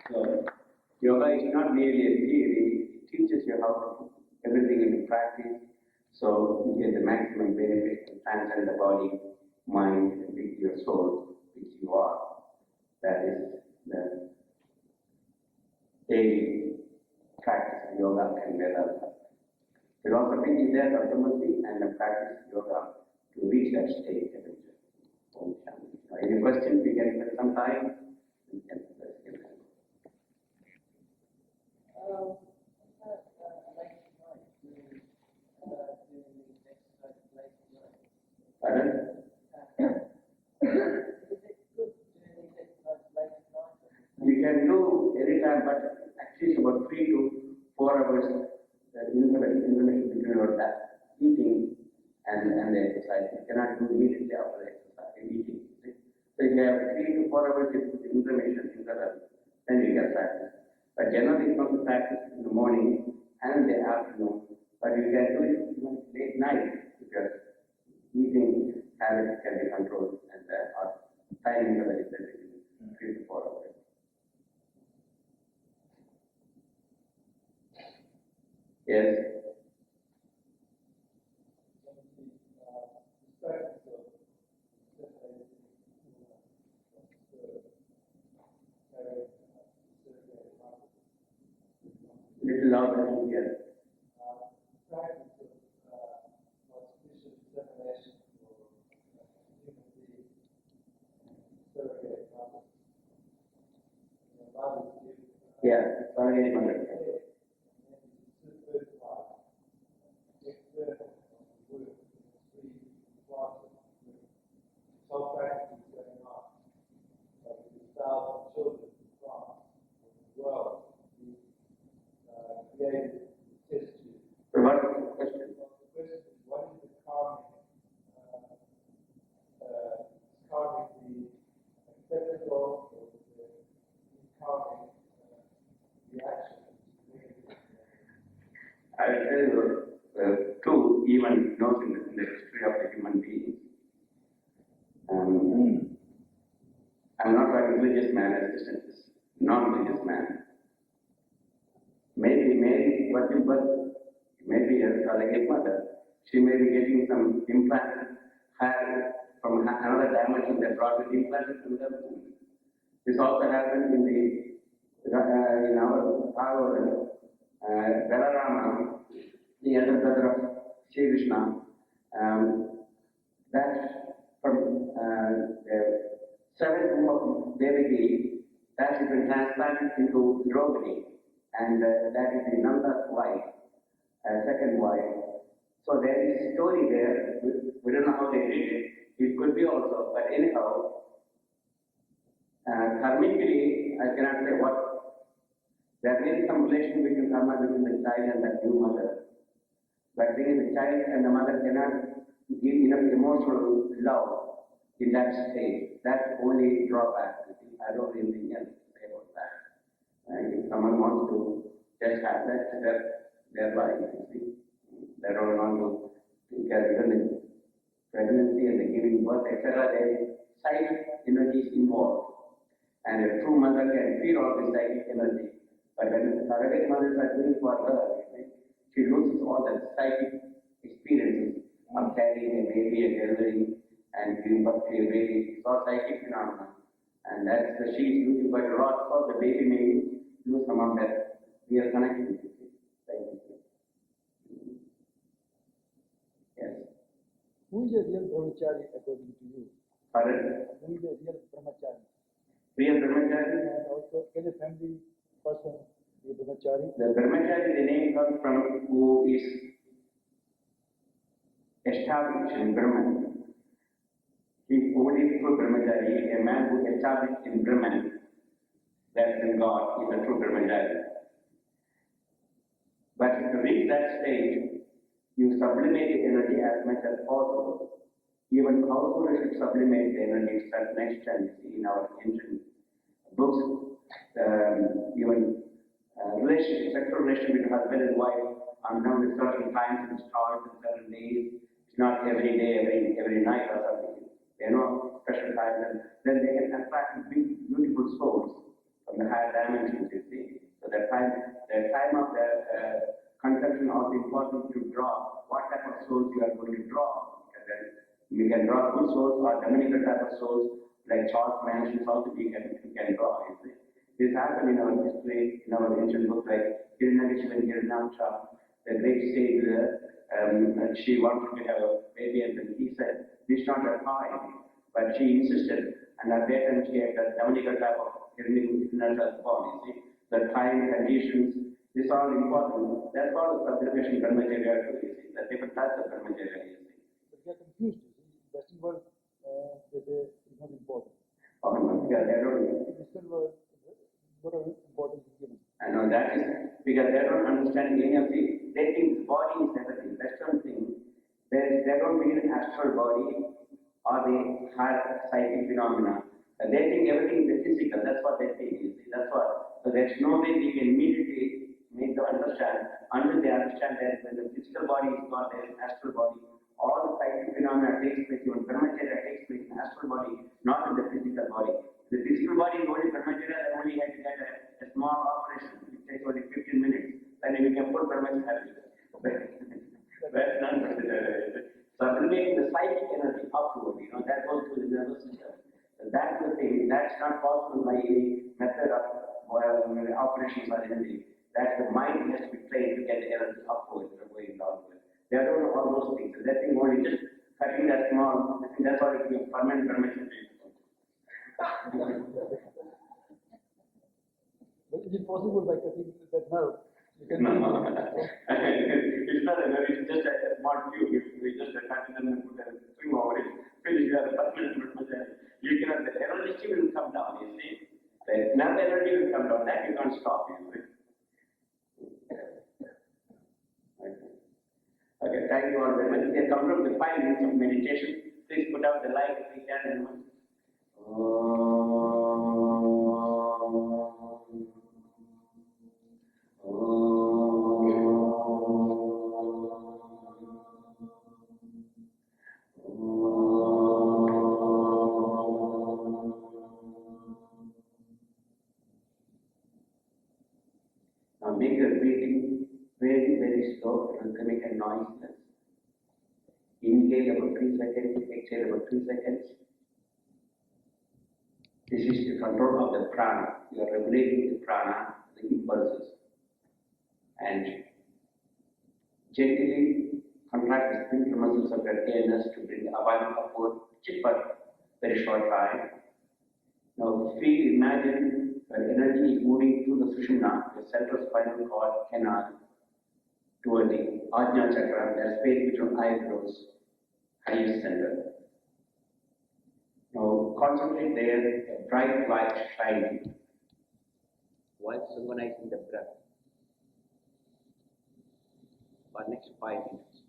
So, yoga is not merely a theory, it teaches you how to put everything into practice so you get the maximum benefit and transcend the body, mind, and your soul, which you are. That is the daily practice of yoga and Vedanta. Philosophy is there ultimately, and the practice of yoga to reach that state eventually. Om Shanti. Any questions? We can spend some time. We can Pardon? You can do any time, but actually it's about 3 to 4 hours intermission between your eating and the exercise. You cannot do immediately after the exercise eating. So you have 3 to 4 hours intermission interval, then you can practice. But generally it's not to practice in the morning and the afternoon, but you can do it even late night if your eating habits can be controlled and the time interval is between 3 to 4 hours. Yes. Little louder than here. Practice of auspicious separation for human beings, surrogate mothers. Mothers give. Yeah, surrogate mother. Some practice is going on. Like the 1,000 children in France, in the world, we created this tissue. So what is the question? The question is, what is the karmic, the acceptable or the karmic reaction? I will tell you two even notes in the history of the human being. I'm not a religious man as a non-religious man. Maybe a surrogate mother, she may be getting some implanted hair from another dimension that brought it implanted to the womb. This also happened in our Balarama, the elder brother of Sri Krishna. That from the seventh womb of Devaki, that has been transplanted into Draupadi, and that is the Nanda's wife, second wife. So there is a story there. We don't know how they did it. It could be also, but anyhow, karmically, I cannot say what. There may be some relation between karma between the child and the new mother. But the thing is, the child and the mother cannot give enough emotional love in that stage. That's only drawback. I don't really think anything to say about that. If someone wants to just have that, their life, you see. They don't want to take care of the pregnancy and the giving birth, etc. There is psychic energy involved. And a true mother can feel all the psychic energy But when surrogate mothers are doing for her, she loses all the psychic experiences of carrying a baby and delivering and giving birth to a baby. It's all psychic phenomena. And that's the she is losing, but also the baby may lose some of that real connectivity. Yes. Who is a real brahmachari according to you? Pardon? Who is a real brahmachari? Real brahmachari? And also, can a family person be a brahmachari? The brahmachari, the name comes from who is established in Brahman. He only true brahmachari, a man who is established in Brahman, that's in God, is a true brahmachari. But to reach that stage, you sublimate the energy as much as possible. Even householders should sublimate the energy to certain extent. In our ancient books, even relationship, sexual relationship between husband and wife are known at certain times and stars and certain days. It's not every day, every night or something. They know special times, and then they can attract big, beautiful souls from the higher dimensions, you see. So the time of the conception also important to draw what type of souls you are going to draw. And then you can draw good souls or dominical type of souls like Charles Manson's also you can draw. You see. This happened in our history, in our ancient book like Hiranyakashipu and Hiranyamsha, the great sage she wanted to have a baby and then he said, this is not a time, but she insisted and at that time she had a dominical type of Hiranyakashipu born, you see. The time, conditions, this are all important. That's all the sublimation brahmacharya too, you see. The different types of brahmacharya, you see. But they are confused. In Western world, they say it's not important. Oh, no, yeah, they don't. In Western world, what are importance is given? I know that is because they don't understand any of the, they think the body is everything. Western thing, they don't believe in astral body or the higher psychic phenomena. They think everything is physical, that's what they think, you see, that's what. So there's no way they can immediately make them understand, until they understand that when the physical body is not there, astral body, all the psychic phenomena takes place, even brahmacharya takes place in astral body, not in the physical body. The physical body is only brahmacharya, they only had to get a small operation, it takes only 15 minutes, then you become full brahmacharya. That's not brahmacharya. Sublimating the psychic energy upward, that goes to the nervous system. So that's the thing, that's not possible by any method of operations or anything. That's the mind has to be trained to get the energy upwards or going downwards. They don't know all those things. So that thing only just cutting that small, I think that's what it gives permanent permission. But is it possible by cutting that nerve? You can No. It's not a nerve, it's just a small tube. We just cut it and put a string over it. Finish your permanent permission. You cannot, the energy will come down, you see. The nerve energy will come down, that you can't stop, you see. Okay, thank you all very much. We have come from the 5 minutes of meditation. Please put out the light if you can. Now make your breathing very, very slow, rhythmic and noiseless. Inhale about 3 seconds, exhale about 3 seconds. This is the control of the prana. You are regulating the prana, the impulses. And gently contract the sphincter muscles of your anus to bring the abdomen upward, just for very short time. Now imagine your energy is moving through the sushumna, the central spinal cord canal, toward the Ajna chakra, the space between eyebrows, highest center. Now concentrate there, a bright light shining, while synchronizing the breath for next 5 minutes.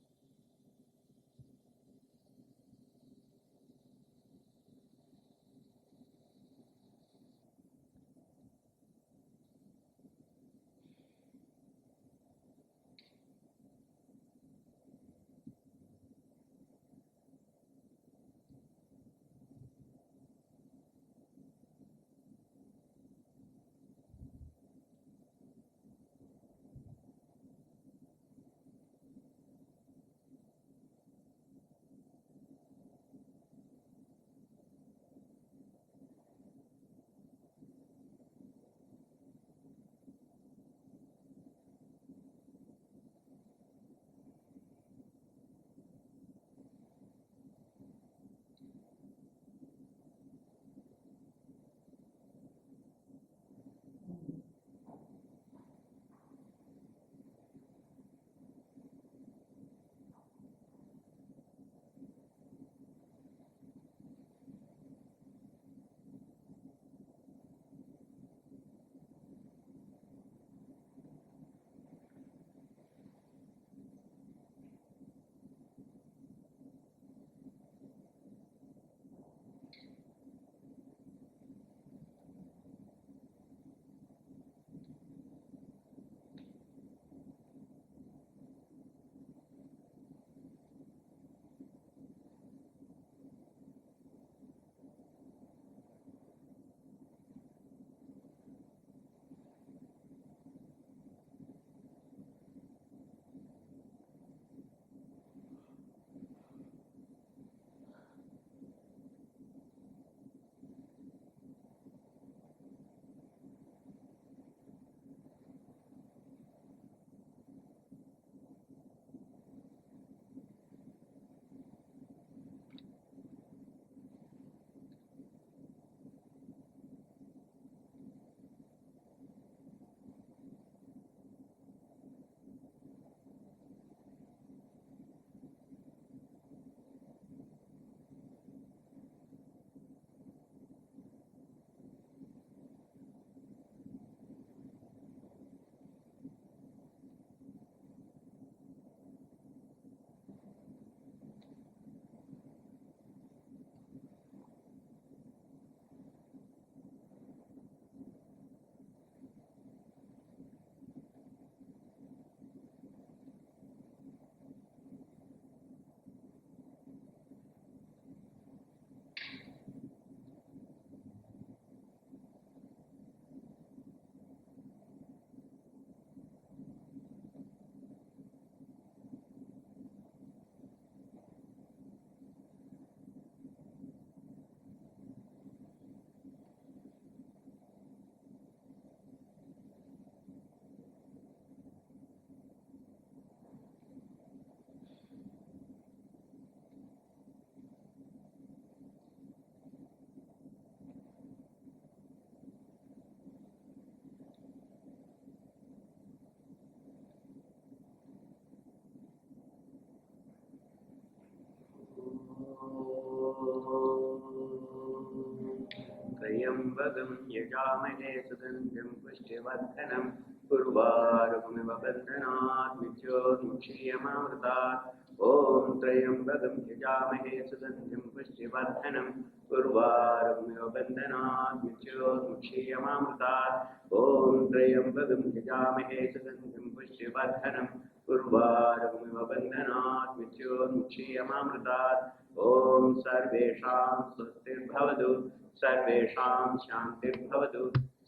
त्र्यम्बकं यजामहे सुगन्धिं पुष्टिवर्धनम् उर्वारुकमिव बन्धनात् मृत्योर्मुक्षीयमामृतात् ॐ त्र्यम्बकं यजामहे सुगन्धिं पुष्टिवर्धनम् उर्वारुकमिव बन्धनात् मृत्योर्मुक्षीयमामृतात् ॐ त्र्यम्बकं यजामहे सुगन्धिं पुष्टिवर्धनम् उर्वारुकमिव बन्धनात् मृत्योर्मुक्षीयमामृतात् ॐ सर्वेषां स्वस्तिर्भवतु सर्वेषां शान्तिर्भवतु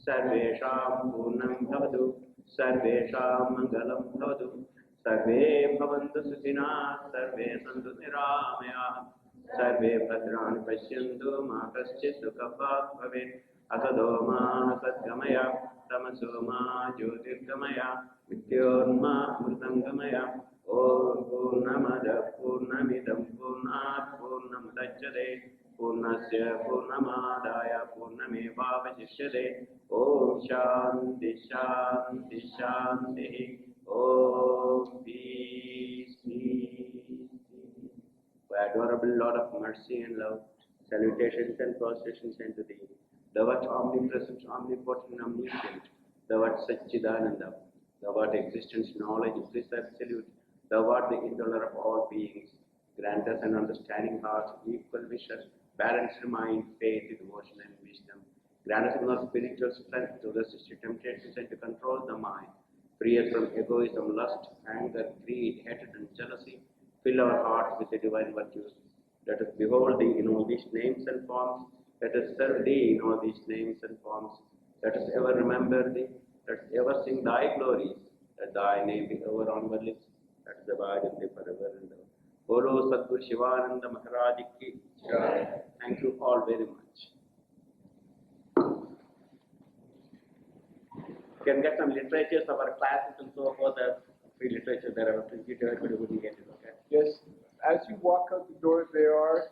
सर्वेषां पूर्णं भवतु सर्वेषां मङ्गलं भवतु सर्वे भवन्तु सुखिनः सर्वे सन्तु निरामयाः सर्वे भद्राणि पश्यन्तु मा कश्चित् दुःखभाग् भवेत् असतो मा सद्गमय तमसो मा ज्योतिर्गमय मृत्योर्मा अमृतङ्गमय ॐ पूर्णमदः पूर्णमिदं पूर्णात् पूर्णमुदच्यते पूर्णस्य पूर्णमादाय पूर्णमेवावशिष्यते ॐ शान्ति शान्ति शान्तिः ॐ peace peace. Adorable Lord of mercy and love, salutations and prostrations unto thee, thou art omnipresent, omnipotent, omniscient, thou art Satchidananda, thou art existence, knowledge, bliss absolute, thou art the indweller of all beings. Grant us an understanding heart, equal wishes, balanced mind, faith, devotion, and wisdom. Grant us enough spiritual strength to resist temptations and to control the mind. Free us from egoism, lust, anger, greed, hatred, and jealousy. Fill our hearts with the divine virtues. Let us behold thee in all these names and forms. Let us serve thee in all these names and forms. Let us ever remember thee. Let us ever sing thy glories. Let thy name be ever on our lips. Let us abide in thee forever and ever. Bolo Sadguru Shivananda Maharaj ki jai. Thank you all very much. You can get some literatures of our classes and so forth. Free literature there. I will print it. Everybody wouldn't get it. Okay. Yes, as you walk out the door, there are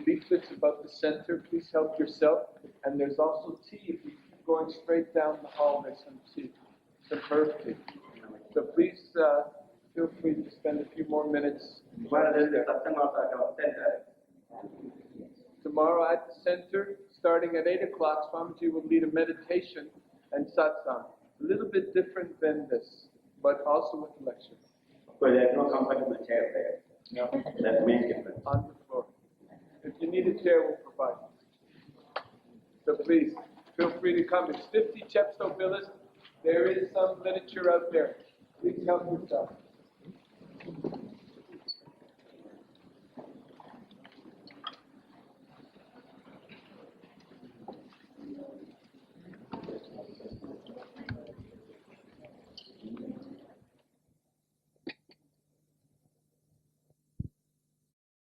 leaflets about the center. Please help yourself. And there's also tea. If you keep going straight down the hall, there's some tea, some herb tea. So please feel free to spend a few more minutes. Tomorrow there is a satsang also at our center. Tomorrow at the center, starting at 8 o'clock, Swamiji will lead a meditation and satsang. A little bit different than this, but also with lecture. But there is no comfortable chair there. No. That makes difference. On the floor. If you need a chair, we'll provide. So please, feel free to come. It's 50 Chepstow Villas. There is some literature out there. Please help yourself.